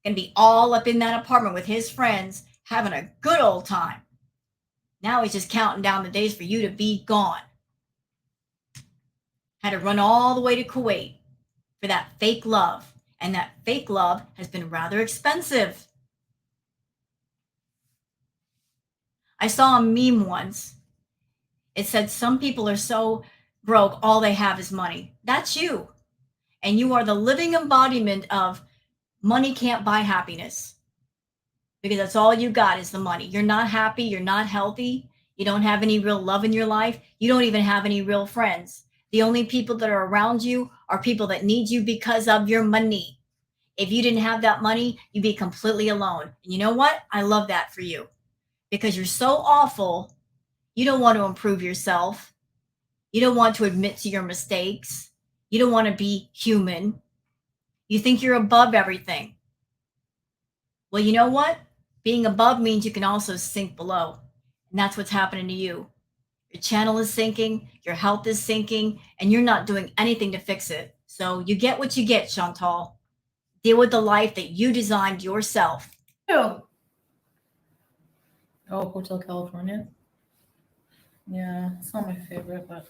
Going to be all up in that apartment with his friends, having a good old time. Now he's just counting down the days for you to be gone. Had to run all the way to Kuwait for that fake love. And that fake love has been rather expensive. I saw a meme once. It said, some people are so broke, all they have is money. That's you. And you are the living embodiment of money can't buy happiness. Because that's all you got is the money. You're not happy. You're not healthy. You don't have any real love in your life. You don't even have any real friends. The only people that are around you are people that need you because of your money. If you didn't have that money, you'd be completely alone. And you know what? I love that for you because you're so awful. You don't want to improve yourself. You don't want to admit to your mistakes. You don't want to be human. You think you're above everything. Well, you know what? Being above means you can also sink below. And that's what's happening to you. Your channel is sinking, your health is sinking, and you're not doing anything to fix it. So you get what you get, Chantal. Deal with the life that you designed yourself. Oh, Hotel California. Yeah, it's not my favorite, but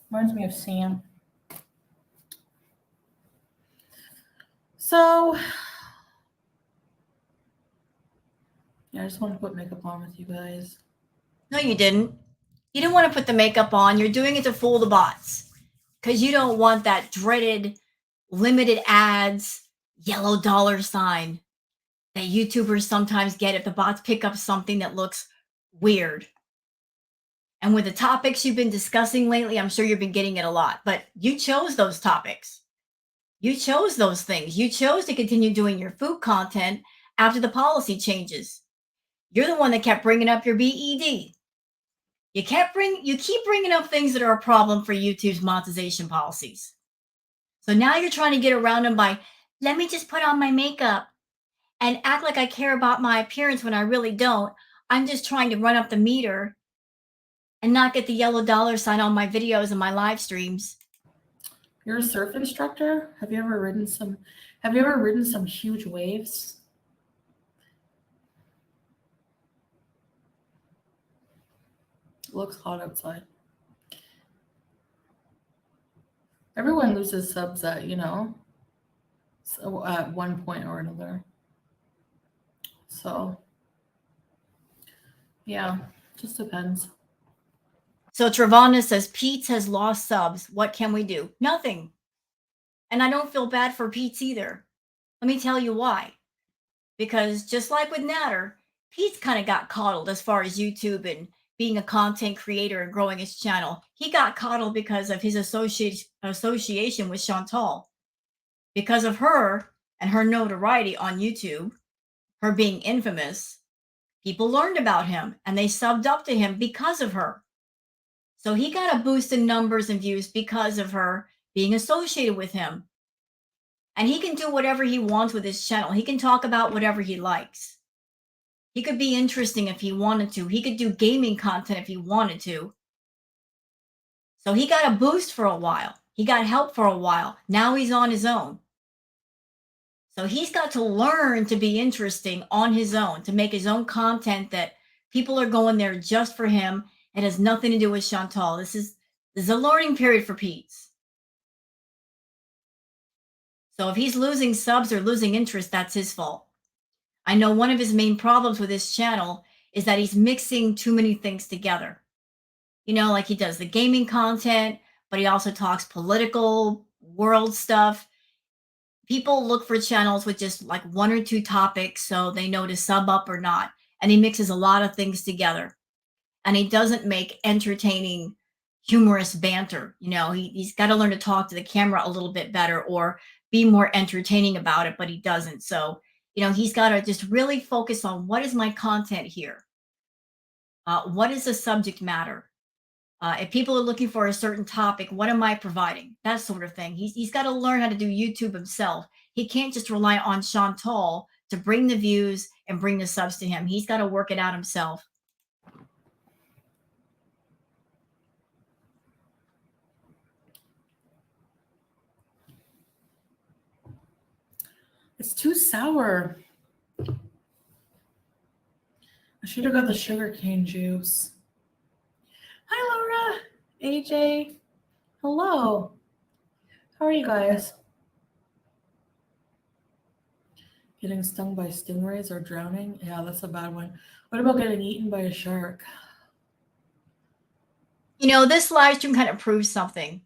reminds me of Sam. So, yeah, I just wanted to put makeup on with you guys. No, you didn't. You didn't want to put the makeup on. You're doing it to fool the bots because you don't want that dreaded limited ads, yellow dollar sign that YouTubers sometimes get if the bots pick up something that looks weird. And with the topics you've been discussing lately, I'm sure you've been getting it a lot, but you chose those topics. You chose those things. You chose to continue doing your food content after the policy changes. You're the one that kept bringing up your BED. You keep bringing up things that are a problem for YouTube's monetization policies. So now you're trying to get around them by, let me just put on my makeup and act like I care about my appearance when I really don't. I'm just trying to run up the meter and not get the yellow dollar sign on my videos and my live streams. You're a surf instructor? Have you ever ridden some huge waves? It looks hot outside. Everyone loses subs at, at one point or another. So, yeah, just depends. So Travana says, Pete's has lost subs. What can we do? Nothing. And I don't feel bad for Pete's either. Let me tell you why. Because just like with Natter, Pete's kind of got coddled as far as YouTube and being a content creator and growing his channel. He got coddled because of his association with Chantal. Because of her and her notoriety on YouTube, her being infamous, people learned about him and they subbed up to him because of her. So he got a boost in numbers and views because of her being associated with him. And he can do whatever he wants with his channel. He can talk about whatever he likes. He could be interesting if he wanted to. He could do gaming content if he wanted to. So he got a boost for a while. He got help for a while. Now he's on his own. So he's got to learn to be interesting on his own, to make his own content that people are going there just for him. It has nothing to do with Chantal. This is a learning period for Pete's. So if he's losing subs or losing interest, that's his fault. I know one of his main problems with his channel is that he's mixing too many things together. Like he does the gaming content, but he also talks political world stuff. People look for channels with just like one or two topics so they know to sub up or not. And he mixes a lot of things together. And he doesn't make entertaining, humorous banter. He's got to learn to talk to the camera a little bit better or be more entertaining about it, but he doesn't. So, he's got to just really focus on what is my content here. What is the subject matter? If people are looking for a certain topic, what am I providing? That sort of thing. He's got to learn how to do YouTube himself. He can't just rely on Chantal to bring the views and bring the subs to him. He's got to work it out himself. It's too sour. I should have got the sugarcane juice. Hi, Laura. AJ. Hello. How are you guys? Getting stung by stingrays or drowning? Yeah, that's a bad one. What about getting eaten by a shark? You know, this live stream kind of proves something.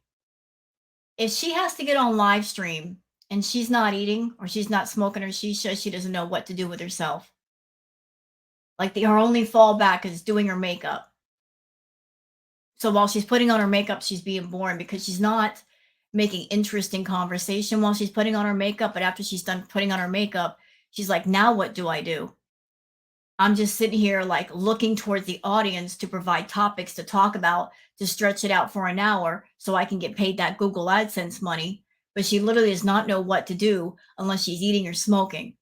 If she has to get on live stream and she's not eating or she's not smoking her shisha, she doesn't know what to do with herself. Like her only fallback is doing her makeup. So while she's putting on her makeup, she's being boring because she's not making interesting conversation while she's putting on her makeup. But after she's done putting on her makeup, she's like, now what do I do? I'm just sitting here like looking towards the audience to provide topics to talk about, to stretch it out for an hour so I can get paid that Google AdSense money. But she literally does not know what to do unless she's eating or smoking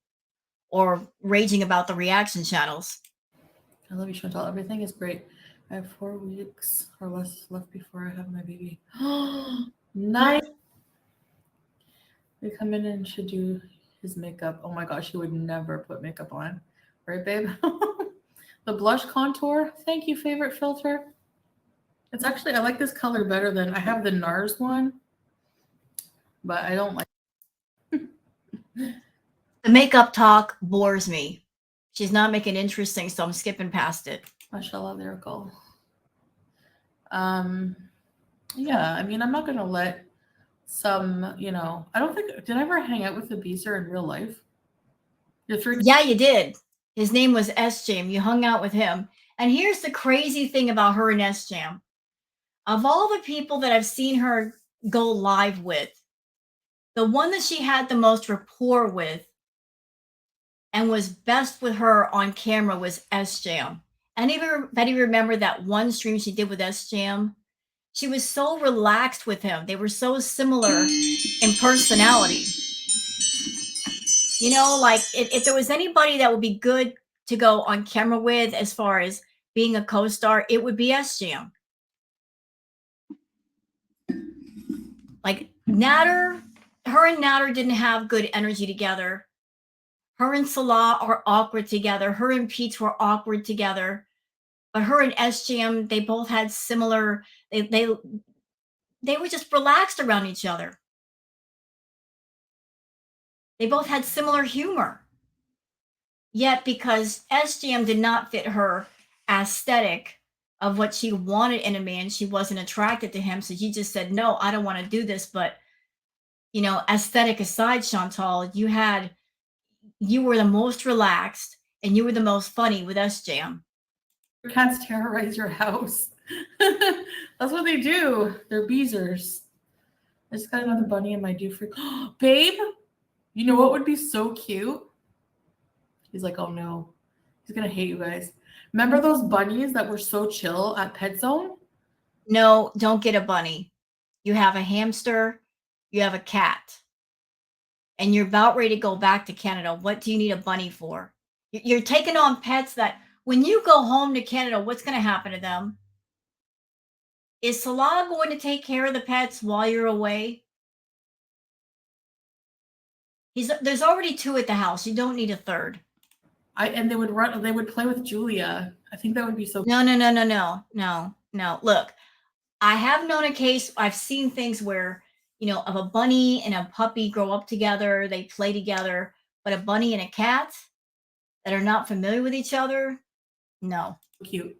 or raging about the reaction channels. I love you, Chantal. Everything is great. I have 4 weeks or less left before I have my baby. Nice. We come in and should do his makeup. Oh my gosh, he would never put makeup on. Right, babe? The blush contour. Thank you, favorite filter. It's actually, I like this color better than, I have the NARS one, but I don't like. The makeup talk bores me. She's not making it interesting, so I'm skipping past it. Mashallah, lyrical. Yeah, I mean, I'm not gonna let some, you know, I don't think, did I ever hang out with a beezer in real life? Yeah, you did. His name was S Jam. You hung out with him. And here's the crazy thing about her and S Jam. Of all the people that I've seen her go live with, the one that she had the most rapport with and was best with her on camera was S Jam. Anybody remember that one stream she did with S Jam? She was so relaxed with him. They were so similar in personality. You know, like if there was anybody that would be good to go on camera with as far as being a co-star, it would be S Jam. Like Natter, her and Natter didn't have good energy together. Her and Salah are awkward together. Her and Peach were awkward together. But her and S Jam, they both had similar, they were just relaxed around each other. They both had similar humor. Yet because SGM did not fit her aesthetic of what she wanted in a man, she wasn't attracted to him. So she just said, no, I don't want to do this. But, you know, aesthetic aside, Chantal, you were the most relaxed and you were the most funny with SGM. Cats terrorize your house. That's what they do. They're beezers. I just got another bunny in my dew freak. Babe, you know what would be so cute? He's like, oh no. He's going to hate you guys. Remember those bunnies that were so chill at Pet Zone? No, don't get a bunny. You have a hamster, you have a cat, and you're about ready to go back to Canada. What do you need a bunny for? You're taking on pets that when you go home to Canada, what's going to happen to them? Is Salah going to take care of the pets while you're away? There's already 2 at the house. You don't need a third. And they would play with Julia. I think that would be so No. Look, I have known a case, I've seen things where, you know, of a bunny and a puppy grow up together, they play together, but a bunny and a cat that are not familiar with each other, no. cute.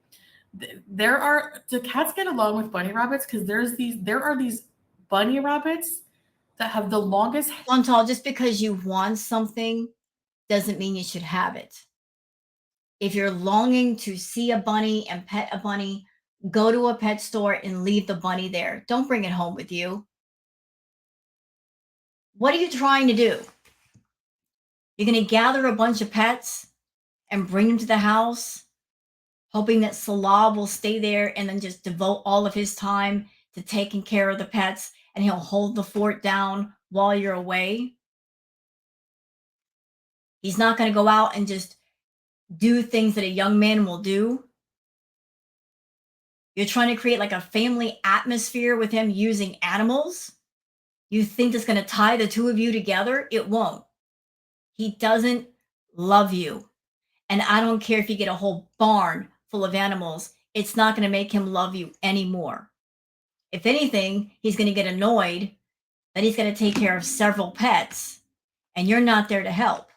Do cats get along with bunny rabbits? Because there are these bunny rabbits that have the longest. Chantal, just because you want something doesn't mean you should have it. If you're longing to see a bunny and pet a bunny, go to a pet store and leave the bunny there. Don't bring it home with you. What are you trying to do? You're going to gather a bunch of pets and bring them to the house hoping that Salah will stay there and then just devote all of his time to taking care of the pets and he'll hold the fort down while you're away. He's not going to go out and just do things that a young man will do. You're trying to create like a family atmosphere with him using animals. You think that's going to tie the two of you together? It won't. He doesn't love you. And I don't care if you get a whole barn full of animals, it's not going to make him love you anymore. If anything, he's going to get annoyed that he's going to take care of several pets and you're not there to help.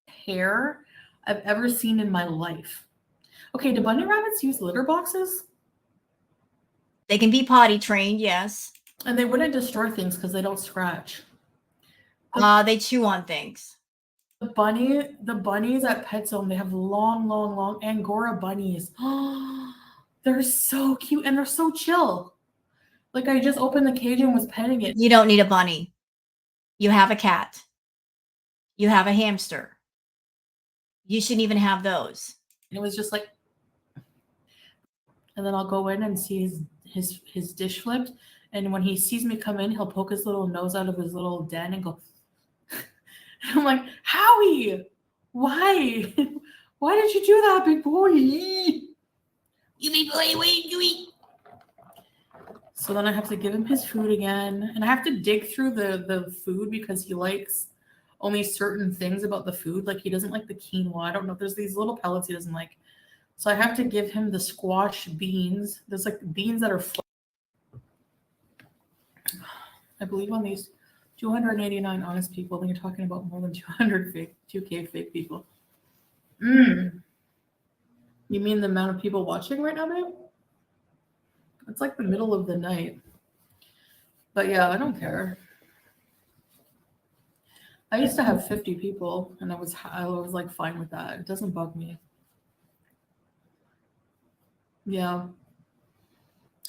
Hair I've ever seen in my life. Okay, do bunny rabbits use litter boxes? They can be potty trained, yes. And they wouldn't destroy things because they don't scratch. They chew on things. The bunnies at Pet Zone, they have long Angora bunnies. They're so cute and they're so chill. Like I just opened the cage and was petting it. You don't need a bunny. You have a cat. You have a hamster. You shouldn't even have those. And it was just like, and then I'll go in and see his dish flipped. And when he sees me come in, he'll poke his little nose out of his little den and go. And I'm like, Howie, why? Why did you do that, big boy? You big boy, what did you eat? So then I have to give him his food again. And I have to dig through the food because he likes only certain things about the food. Like he doesn't like the quinoa. I don't know. There's these little pellets he doesn't like. So I have to give him the squash beans. There's like beans that are I believe on these 289 honest people, then you're talking about more than 2K fake people. You mean the amount of people watching right now, babe? It's like the middle of the night. But yeah, I don't care. I used to have 50 people and I was like fine with that. It doesn't bug me. Yeah.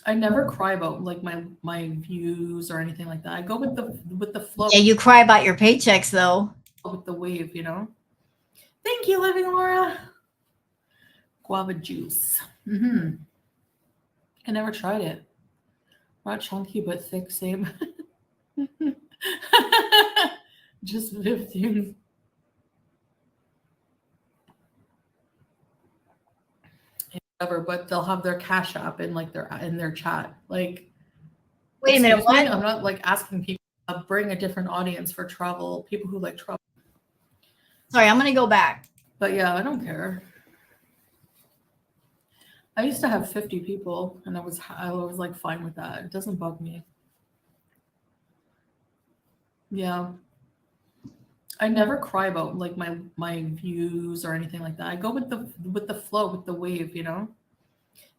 I never cry about like my views or anything like that. I go with the flow. Yeah, you cry about your paychecks though. With the wave, you know. Thank you, Living Laura. Guava juice. I never tried it. Not chunky but thick, same. Just 15. Whatever, but they'll have their Cash App in like their chat. Like, wait a minute, what? I'm not like asking people to bring a different audience for travel, people who like travel. Sorry, I'm gonna go back. But yeah, I don't care. I used to have 50 people and I was like fine with that. It doesn't bug me. Yeah. I never cry about like my views or anything like that. I go with the flow, with the wave, you know.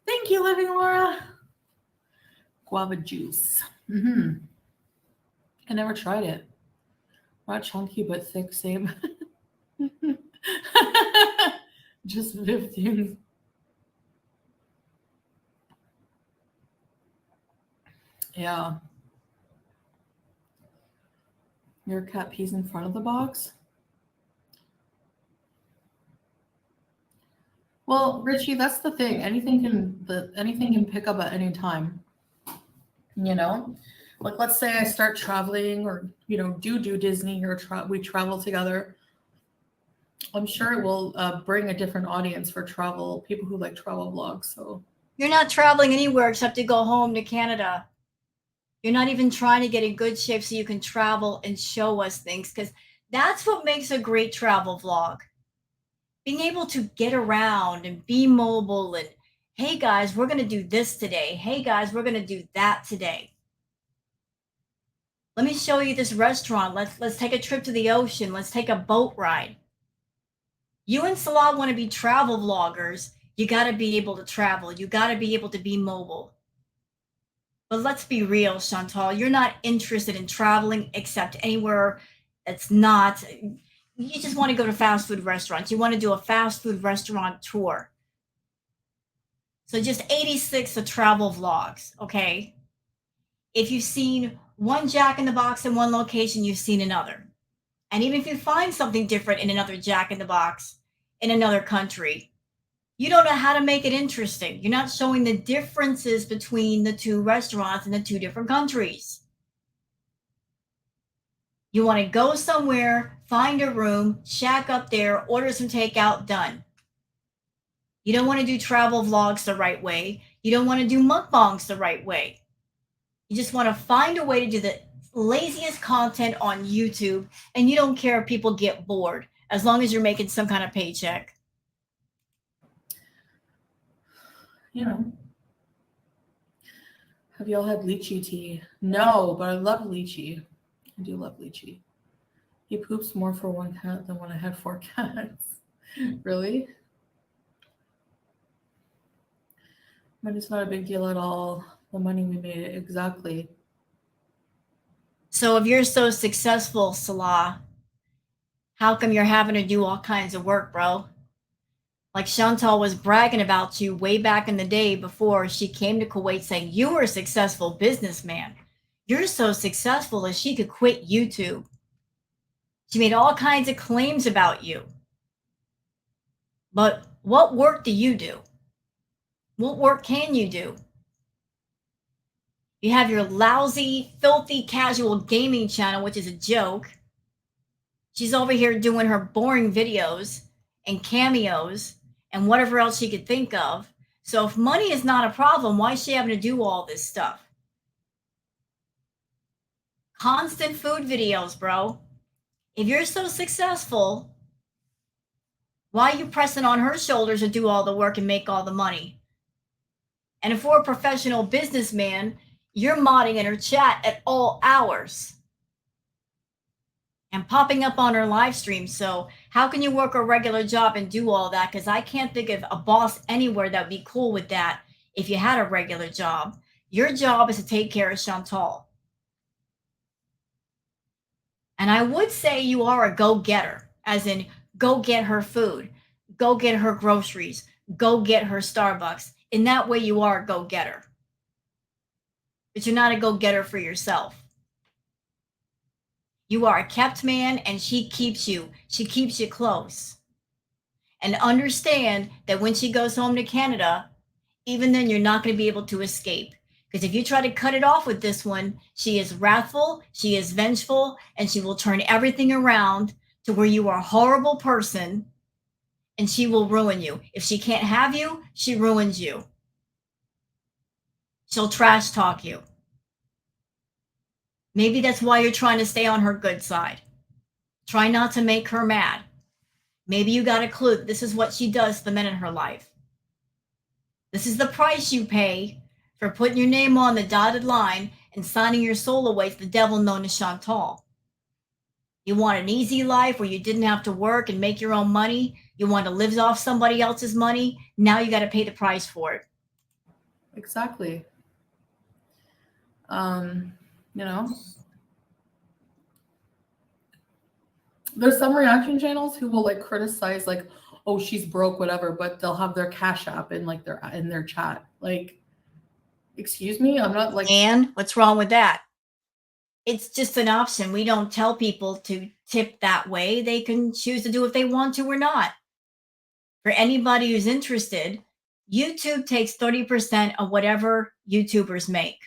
Thank you, Living Laura. Guava juice. I never tried it. Not chunky but thick, same. Just 15. Yeah. Your cat pees in front of the box? Well, Richie, that's the thing. Anything can pick up at any time. You know? Like let's say I start traveling or do Disney or we travel together. I'm sure it will bring a different audience for travel, people who like travel vlogs. So you're not traveling anywhere except to go home to Canada. You're not even trying to get in good shape so you can travel and show us things, because that's what makes a great travel vlog. Being able to get around and be mobile and, hey guys, we're going to do this today. Hey guys, we're going to do that today. Let me show you this restaurant. Let's take a trip to the ocean. Let's take a boat ride. You and Salah want to be travel vloggers. You got to be able to travel. You got to be able to be mobile. But let's be real, Chantal, you're not interested in traveling except anywhere that's not, you just want to go to fast food restaurants. You want to do a fast food restaurant tour. So just 86 of travel vlogs, okay? If you've seen one Jack in the Box in one location, you've seen another. And even if you find something different in another Jack in the Box in another country, You don't know how to make it interesting. You're not showing the differences between the two restaurants in the two different countries. You want to go somewhere, find a room, shack up there, order some takeout, done. You don't want to do travel vlogs the right way. You don't want to do mukbangs the right way. You just want to find a way to do the laziest content on YouTube, and you don't care if people get bored as long as you're making some kind of paycheck. You know. Have y'all had lychee tea? No, but I love lychee. I do love lychee. He poops more for one cat than when I had 4 cats. Really? Money's not a big deal at all. The money we made it. Exactly. So if you're so successful, Salah, how come you're having to do all kinds of work, bro? Like Chantal was bragging about you way back in the day before she came to Kuwait saying you were a successful businessman. You're so successful that she could quit YouTube. She made all kinds of claims about you. But what work do you do? What work can you do? You have your lousy, filthy, casual gaming channel, which is a joke. She's over here doing her boring videos and cameos and whatever else she could think of. So if money is not a problem, why is she having to do all this stuff? Constant food videos, bro. If you're so successful, why are you pressing on her shoulders to do all the work and make all the money? And if we're a professional businessman, you're modding in her chat at all hours and popping up on her live stream. So how can you work a regular job and do all that? Because I can't think of a boss anywhere that would be cool with that if you had a regular job. Your job is to take care of Chantal. And I would say you are a go-getter, as in go get her food, go get her groceries, go get her Starbucks. In that way, you are a go-getter. But you're not a go-getter for yourself. You are a kept man, and she keeps you. She keeps you close. And understand that when she goes home to Canada, even then you're not going to be able to escape. Because if you try to cut it off with this one, she is wrathful, she is vengeful, and she will turn everything around to where you are a horrible person, and she will ruin you. If she can't have you, she ruins you. She'll trash talk you. Maybe that's why you're trying to stay on her good side. Try not to make her mad. Maybe you got a clue. This is what she does to the men in her life. This is the price you pay for putting your name on the dotted line and signing your soul away to the devil known as Chantal. You want an easy life where you didn't have to work and make your own money. You want to live off somebody else's money. Now you got to pay the price for it. Exactly. You know, there's some reaction channels who will like criticize like, oh, she's broke, whatever, but they'll have their Cash App in like their chat. Like, excuse me, I'm not like. And what's wrong with that? It's just an option. We don't tell people to tip that way. They can choose to do if they want to or not. For anybody who's interested, YouTube takes 30% of whatever YouTubers make,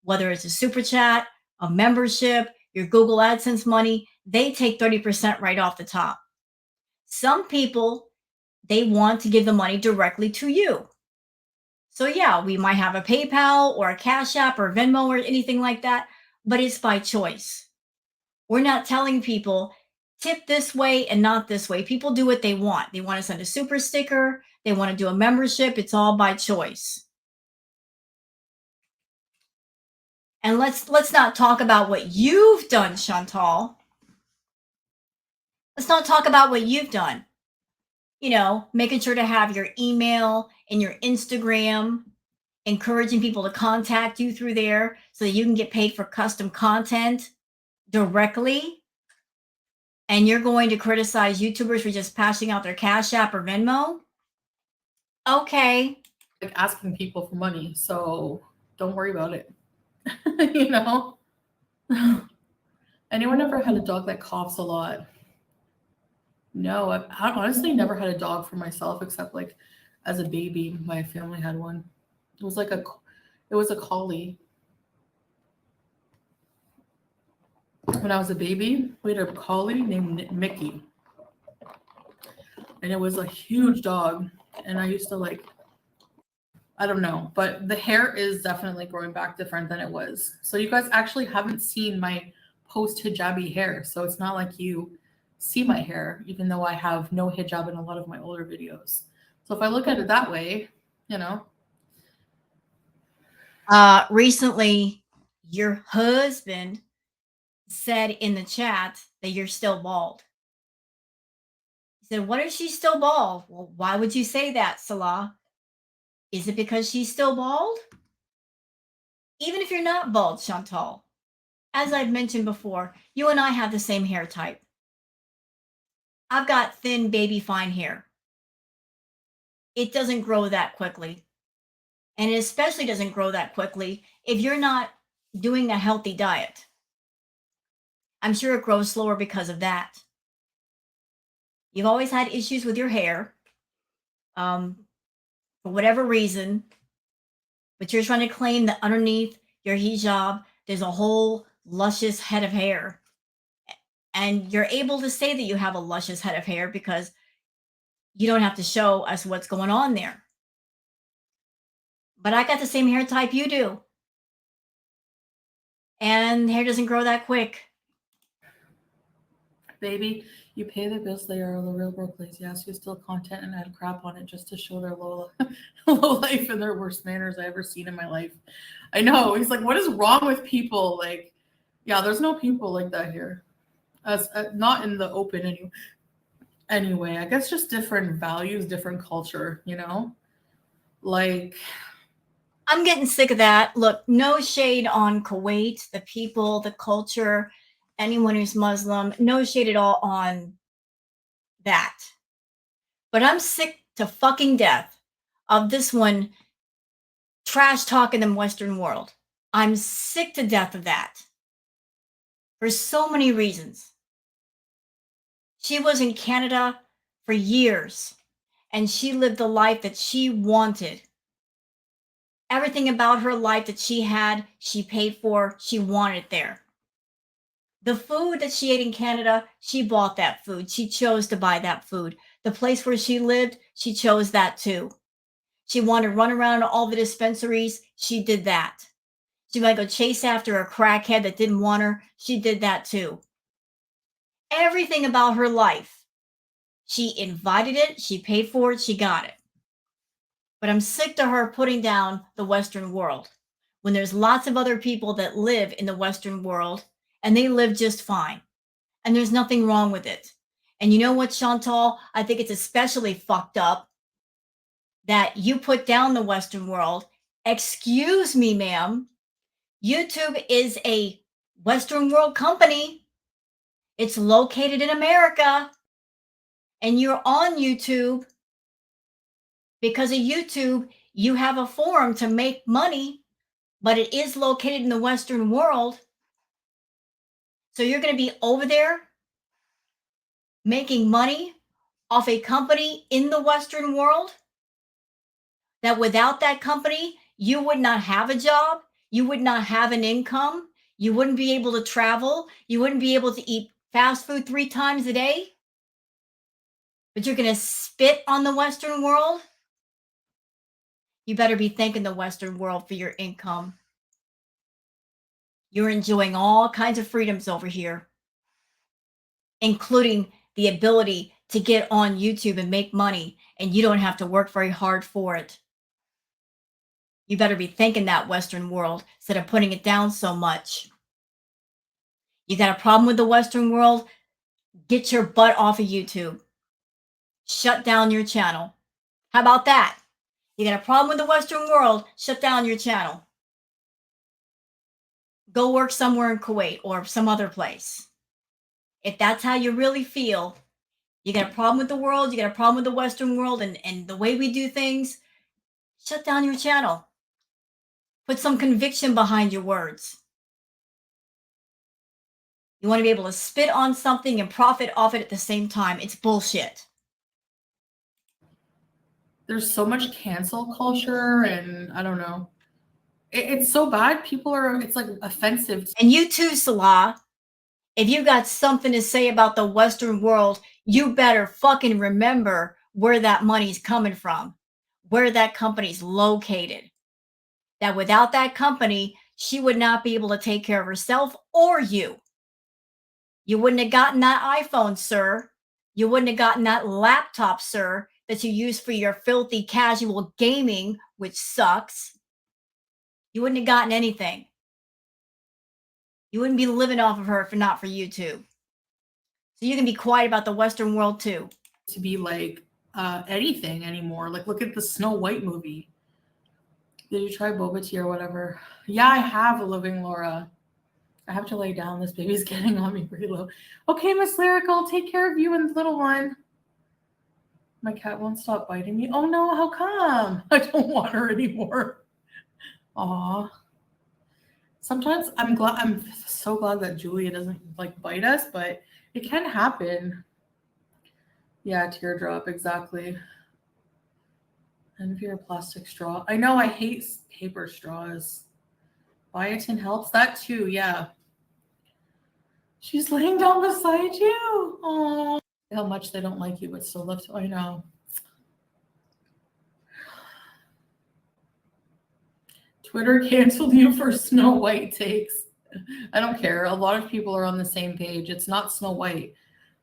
whether it's a super chat, a membership, your Google AdSense money, they take 30% right off the top. Some people, they want to give the money directly to you. So yeah, we might have a PayPal or a Cash App or Venmo or anything like that, but it's by choice. We're not telling people tip this way and not this way. People do what they want. They want to send a super sticker. They want to do a membership. It's all by choice. And let's not talk about what you've done, Chantal. Let's not talk about what you've done. You know, making sure to have your email and your Instagram, encouraging people to contact you through there so that you can get paid for custom content directly. And you're going to criticize YouTubers for just passing out their Cash App or Venmo? Okay. Like asking people for money, so don't worry about it. You know. Anyone ever had a dog that coughs a lot? No, I've honestly never had a dog for myself except like as a baby. My family had one. It was like it was a collie. When I was a baby, we had a collie named Mickey, and it was a huge dog. And I used to like, I don't know, but the hair is definitely growing back different than it was. So you guys actually haven't seen my post hijabi hair. So it's not like you see my hair, even though I have no hijab in a lot of my older videos. So if I look at it that way, you know. Recently, your husband said in the chat that you're still bald. He said, "What if she's still bald?" Well, why would you say that, Salah? Is it because she's still bald? Even if you're not bald, Chantal, as I've mentioned before, you and I have the same hair type. I've got thin, baby fine hair. It doesn't grow that quickly. And it especially doesn't grow that quickly if you're not doing a healthy diet. I'm sure it grows slower because of that. You've always had issues with your hair, for whatever reason, but you're trying to claim that underneath your hijab, there's a whole luscious head of hair. And you're able to say that you have a luscious head of hair because you don't have to show us what's going on there. But I got the same hair type you do. And hair doesn't grow that quick. Baby, you pay the bills, they are the real broke lazy ass who steal content and add crap on it just to show their low, low life and their worst manners I ever seen in my life. I know. He's like, what is wrong with people? Like, yeah, there's no people like that here. As not in the open anyway. I guess just different values, different culture, you know? Like, I'm getting sick of that. Look, no shade on Kuwait, the people, the culture, anyone who's Muslim, no shade at all on that. But I'm sick to fucking death of this one trash talking the Western world. I'm sick to death of that for so many reasons. She was in Canada for years and she lived the life that she wanted. Everything about her life that she had, she paid for, she wanted it there. The food that she ate in Canada, she bought that food. She chose to buy that food. The place where she lived, she chose that too. She wanted to run around all the dispensaries, she did that. She might go chase after a crackhead that didn't want her, she did that too. Everything about her life, she invited it, she paid for it, she got it. But I'm sick to her putting down the Western world when there's lots of other people that live in the Western world and they live just fine. And there's nothing wrong with it. And you know what, Chantal? I think it's especially fucked up that you put down the Western world. Excuse me, ma'am. YouTube is a Western world company. It's located in America. And you're on YouTube. Because of YouTube, you have a forum to make money, but it is located in the Western world. So you're going to be over there making money off a company in the Western world that without that company, you would not have a job, you would not have an income, you wouldn't be able to travel, you wouldn't be able to eat fast food 3 times a day. But you're going to spit on the Western world? You better be thanking the Western world for your income. You're enjoying all kinds of freedoms over here, including the ability to get on YouTube and make money, and you don't have to work very hard for it. You better be thanking that Western world instead of putting it down so much. You got a problem with the Western world? Get your butt off of YouTube. Shut down your channel. How about that? You got a problem with the Western world? Shut down your channel. Go work somewhere in Kuwait or some other place. If that's how you really feel, you got a problem with the world, you got a problem with the Western world and the way we do things, shut down your channel. Put some conviction behind your words. You want to be able to spit on something and profit off it at the same time. It's bullshit. there's so much cancel culture, and I don't know. It's so bad. People are, it's like offensive. And you too, Salah. If you got something to say about the Western world, you better fucking remember where that money's coming from, where that company's located. That without that company, she would not be able to take care of herself or you. You wouldn't have gotten that iPhone, sir. You wouldn't have gotten that laptop, sir, that you use for your filthy casual gaming, which sucks. You wouldn't have gotten anything. You wouldn't be living off of her if not for YouTube. So you can be quiet about the Western world too. To be like anything anymore. Like, look at the Snow White movie. Did you try boba tea or whatever? Yeah, I have, a living Laura. I have to lay down. This baby's getting on me pretty low. Okay, Miss Lyric, I'll take care of you and the little one. My cat won't stop biting me. Oh no, how come? I don't want her anymore. Aw. Sometimes I'm so glad that Julia doesn't like bite us, but it can happen. Yeah, teardrop, exactly. And if you're a plastic straw. I know, I hate paper straws. Biotin helps that too, yeah. She's laying down beside you. Oh, how much they don't like you, but still love to. I know. Twitter canceled you for Snow White takes. I don't care. A lot of people are on the same page. It's not Snow White.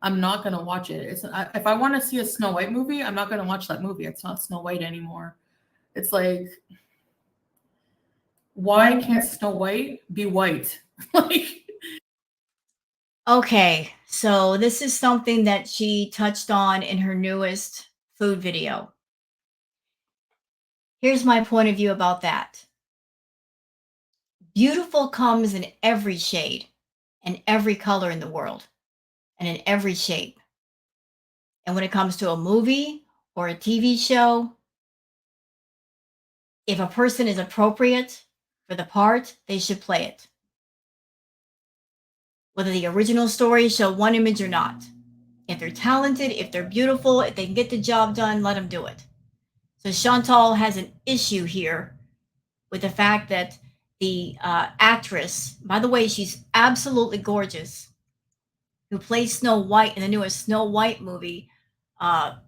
I'm not going to watch it. If I want to see a Snow White movie, I'm not going to watch that movie. It's not Snow White anymore. It's like, why can't Snow White be white? Like, okay, so this is something that she touched on in her newest food video. Here's my point of view about that. Beautiful comes in every shade and every color in the world and in every shape. And when it comes to a movie or a TV show, if a person is appropriate for the part, they should play it. Whether the original story show one image or not. If they're talented, if they're beautiful, if they can get the job done, let them do it. So Chantal has an issue here with the fact that the actress, by the way, she's absolutely gorgeous, who plays Snow White in the newest Snow White movie, her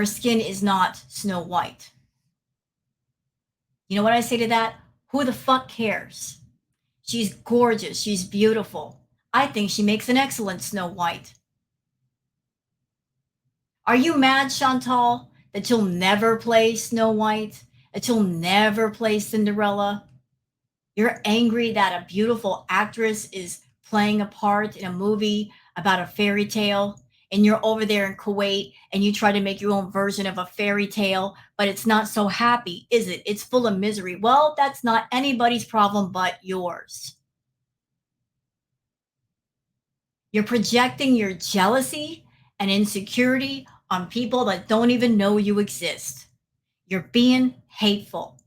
skin is not Snow White. You know what I say to that? Who the fuck cares? She's gorgeous. She's beautiful. I think she makes an excellent Snow White. Are you mad, Chantal, that you'll never play Snow White? That you'll never play Cinderella? You're angry that a beautiful actress is playing a part in a movie about a fairy tale, and you're over there in Kuwait and you try to make your own version of a fairy tale, but it's not so happy, is it? It's full of misery. Well, that's not anybody's problem but yours. You're projecting your jealousy and insecurity on people that don't even know you exist. You're being hateful.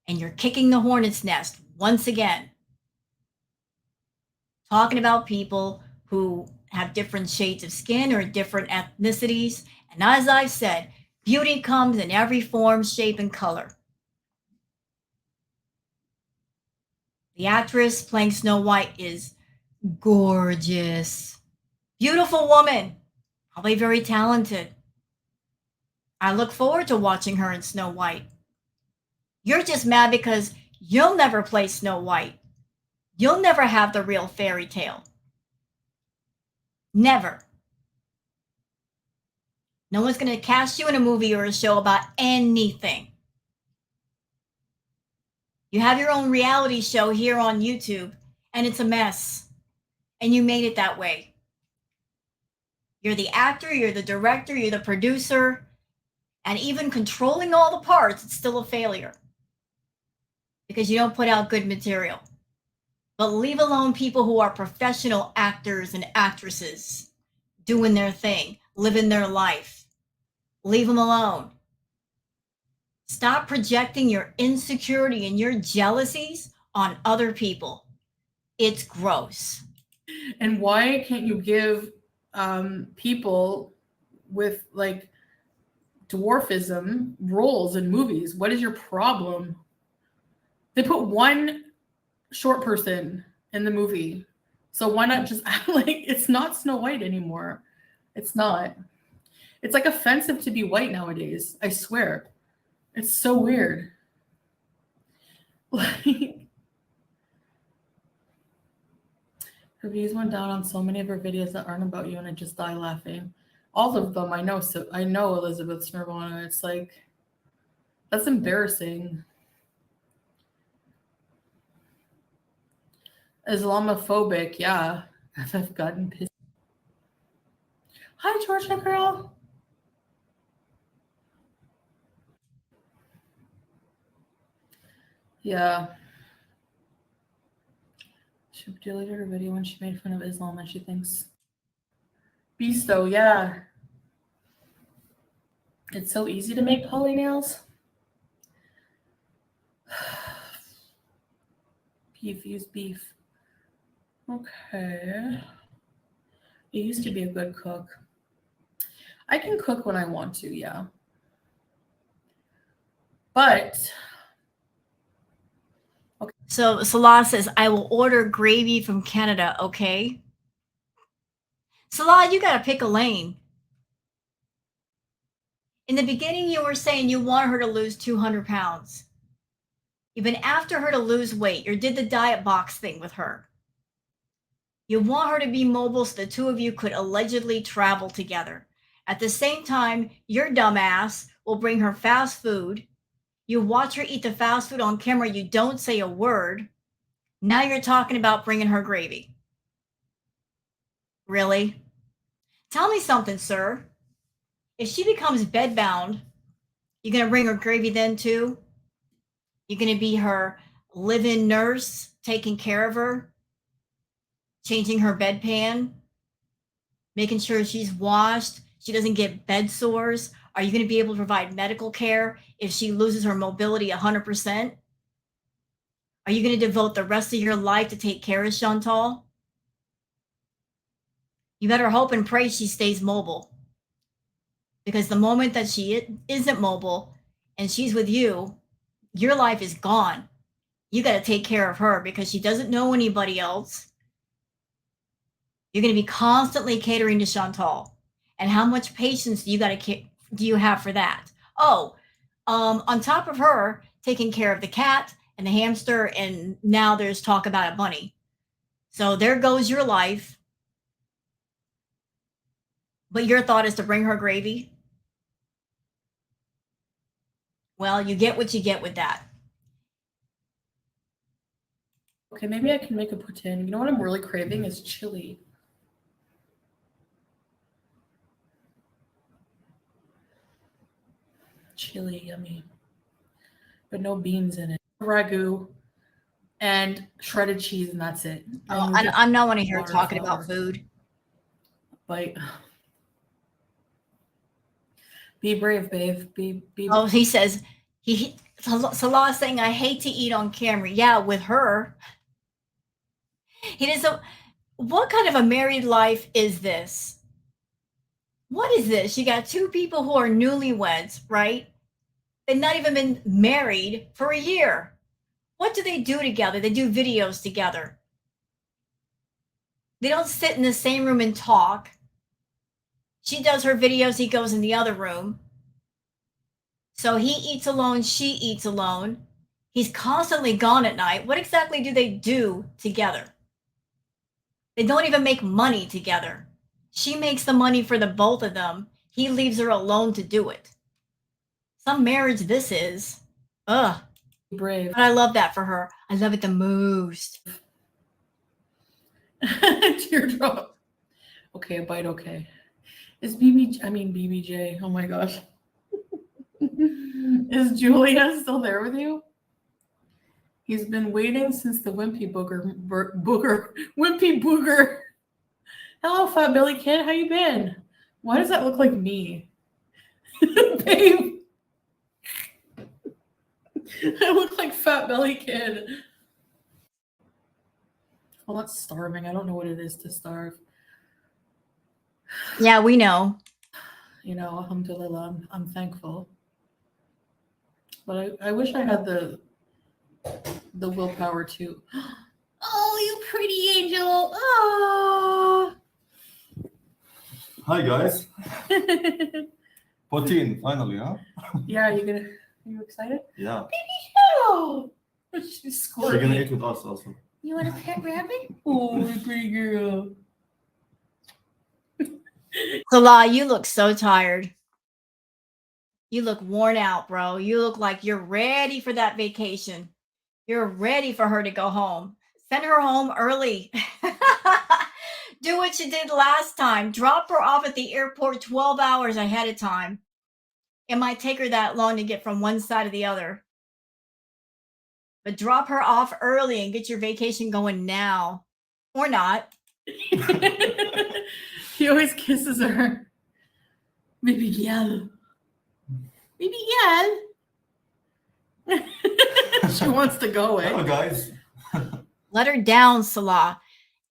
And you're kicking the hornet's nest once again. Talking about people who have different shades of skin or different ethnicities. And as I've said, beauty comes in every form, shape, and color. The actress playing Snow White is gorgeous. Beautiful woman. Probably very talented. I look forward to watching her in Snow White. You're just mad because you'll never play Snow White. You'll never have the real fairy tale. Never. No one's going to cast you in a movie or a show about anything. You have your own reality show here on YouTube, and it's a mess. And you made it that way. You're the actor, you're the director, you're the producer, and even controlling all the parts, it's still a failure. Because you don't put out good material. But leave alone people who are professional actors and actresses doing their thing, living their life. Leave them alone. Stop projecting your insecurity and your jealousies on other people. It's gross. and why can't you give people with like dwarfism roles in movies. What is your problem? They put one short person in the movie. So why not just act like it's not Snow White anymore? It's not. It's like offensive to be white nowadays. I swear. It's so weird. Like, her views went down on so many of her videos that aren't about you, and I just die laughing. All of them, I know. So I know Elizabeth's Nirvana. It's like, that's embarrassing. Islamophobic, yeah. I've gotten pissed. Hi, Georgia girl. Yeah. She deleted her video when she made fun of Islam and she thinks Beasto, yeah. It's so easy to make poly nails. Beef, use beef. Okay. I used to be a good cook. I can cook when I want to, yeah. But Okay. So Salah says, I will order gravy from Canada, okay? Salah, you got to pick a lane. In the beginning, you were saying you want her to lose 200 pounds. You've been after her to lose weight. You did the diet box thing with her. You want her to be mobile so the two of you could allegedly travel together. At the same time, your dumbass will bring her fast food. You watch her eat the fast food on camera. You don't say a word. Now you're talking about bringing her gravy. Really? Tell me something, sir. If she becomes bedbound, you're going to bring her gravy then too? You're going to be her live-in nurse, taking care of her, changing her bedpan, making sure she's washed, she doesn't get bed sores? Are you going to be able to provide medical care if she loses her mobility 100%? Are you going to devote the rest of your life to take care of Chantal? You better hope and pray she stays mobile. Because the moment that she isn't mobile and she's with you, your life is gone. You got to take care of her because she doesn't know anybody else. You're going to be constantly catering to Chantal. And how much patience do you have for that? Oh, on top of her taking care of the cat and the hamster, and now there's talk about a bunny. So there goes your life. But your thought is to bring her gravy? Well, you get what you get with that. okay, maybe I can make a poutine. You know what I'm really craving is chili. Chili, yummy. But no beans in it. Ragu and shredded cheese, and that's it. Oh, I'm not want to hear talking about food. But be brave, babe. Be Oh, he says Salah saying I hate to eat on camera. Yeah, with her. He doesn't. What kind of a married life is this? What is this? You got two people who are newlyweds, right? They've not even been married for a year. What do they do together? They do videos together. They don't sit in the same room and talk. She does her videos, he goes in the other room. So he eats alone, she eats alone. He's constantly gone at night. What exactly do they do together? They don't even make money together. She makes the money for the both of them. He leaves her alone to do it. Some marriage this is. Ugh. brave. But I love that for her. I love it the most. Teardrop. Okay, a bite, okay. Is BBJ. Oh my gosh. Is Julia still there with you? He's been waiting since the wimpy booger. Hello, fat belly kid. How you been? Why does that look like me? Babe. I look like fat belly kid. Well, that's starving. I don't know what it is to starve. Yeah, we know. you know, alhamdulillah, I'm thankful. But I wish I had the willpower to. Oh, you pretty angel! Oh. Hi guys. 14 finally, huh? Yeah, are you excited? Yeah. Oh, she's She's squirting. gonna eat with us also. You want a pet rabbit? Oh, you pretty girl. Salah, you look so tired. You look worn out, bro. You look like you're ready for that vacation. You're ready for her to go home. Send her home early. Do what you did last time. Drop her off at the airport 12 hours ahead of time. It might take her that long to get from one side to the other. But drop her off early and get your vacation going now. Or not. He always kisses her. Baby yell. Baby yell. She wants to go away. Hello guys. Let her down, Salah.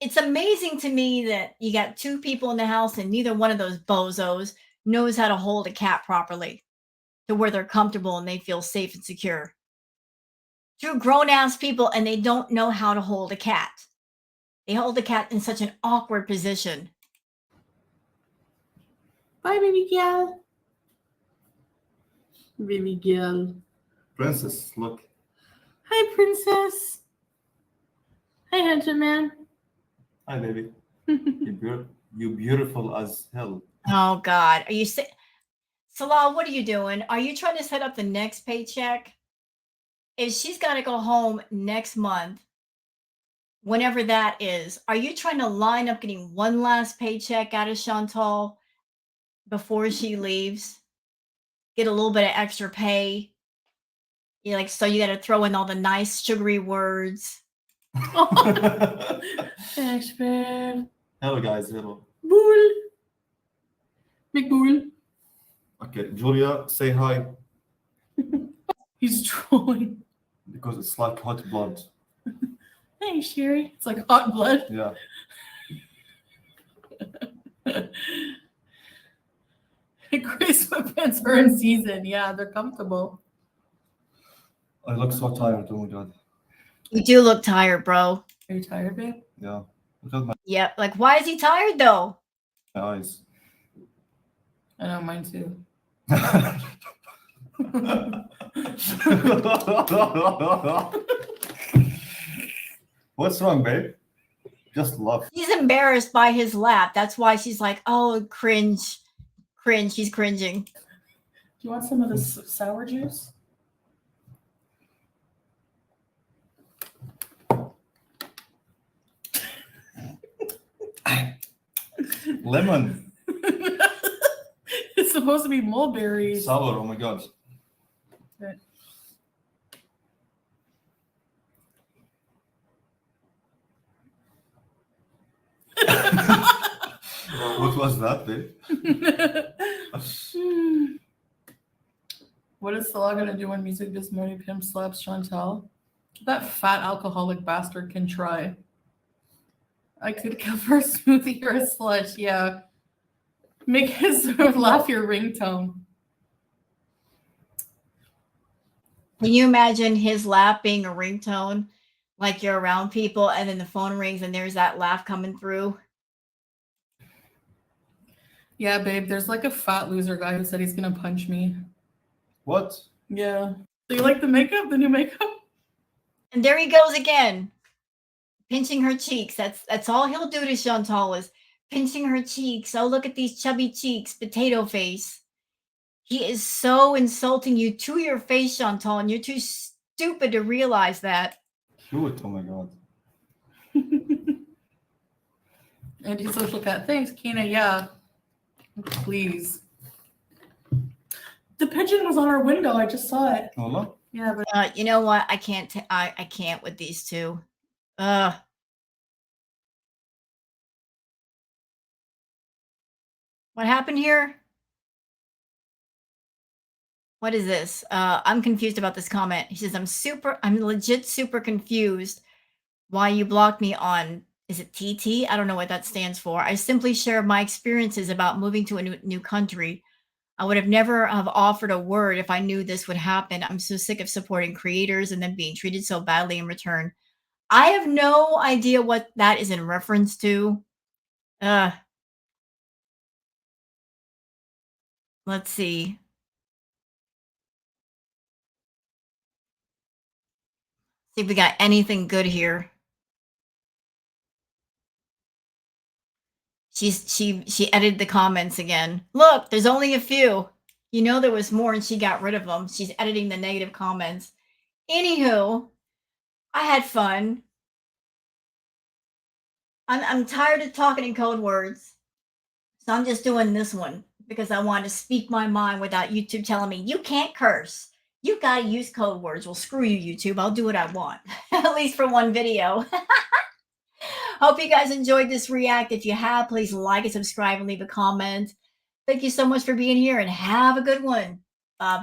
It's amazing to me that you got two people in the house and neither one of those bozos knows how to hold a cat properly to where they're comfortable and they feel safe and secure. Two grown-ass people and they don't know how to hold a cat. They hold the cat in such an awkward position. Bye, baby girl. Baby girl. Princess, look. Hi, princess. Hi, handsome man. Hi baby. You beautiful as hell. Oh God, are you Salah? What are you doing? Are you trying to set up the next paycheck? If she's got to go home next month, whenever that is, are you trying to line up getting one last paycheck out of Chantal before she leaves? Get a little bit of extra pay. You like, so you got to throw in all the nice sugary words. Thanks, babe. Hello guys, hello. Bull. Big bull. Okay, Julia, say hi. He's trolling. Because it's like hot blood. Hey, Sherry. It's like hot blood. Yeah. Gray sweatpants are in season. Yeah, they're comfortable. I look so tired, oh my god. You do look tired, bro. Are you tired, babe? Yeah. Look at Yep. Like, why is he tired though? my eyes. I know, mine too. What's wrong, babe? Just laugh. He's embarrassed by his lap. That's why she's like, oh, cringe. Cringe. She's cringing. Do you want some of this sour juice? Lemon. It's supposed to be mulberries. Sour, oh my god. Right. What was that, babe? What is Salah gonna do when music this morning pimp slaps Chantal? That fat alcoholic bastard can try. I could cover a smoothie or a slush, yeah. Make his laugh your ringtone. Can you imagine his laugh being a ringtone? Like you're around people and then the phone rings and there's that laugh coming through. Yeah, babe, there's like a fat loser guy who said he's gonna punch me. What? Yeah. Do you like the makeup, the new makeup? And there he goes again. Pinching her cheeks. That's all he'll do to Chantal is pinching her cheeks. Oh, look at these chubby cheeks, potato face. He is so insulting you to your face, Chantal, and you're too stupid to realize that. Cute, oh my god. Anti-social cat. Thanks, Kina. Yeah. Please. The pigeon was on our window. I just saw it. Hola? Yeah, but You know what? I can't. I can't with these two. What happened here? What is this? I'm confused about this comment. He says, I'm legit super confused why you blocked me on, is it TT? I don't know what that stands for. I simply share my experiences about moving to a new country. I would have never have offered a word if I knew this would happen. I'm so sick of supporting creators and then being treated so badly in return. I have no idea what that is in reference to. Let's see. See if we got anything good here. She edited the comments again. Look, there's only a few. You know there was more and she got rid of them. She's editing the negative comments. Anywho, I had fun. I'm tired of talking in code words. So I'm just doing this one because I want to speak my mind without YouTube telling me you can't curse. You gotta use code words. Well, screw you, YouTube. I'll do what I want. At least for one video. Hope you guys enjoyed this react. If you have, please like and subscribe and leave a comment. Thank you so much for being here and have a good one. Bye-bye.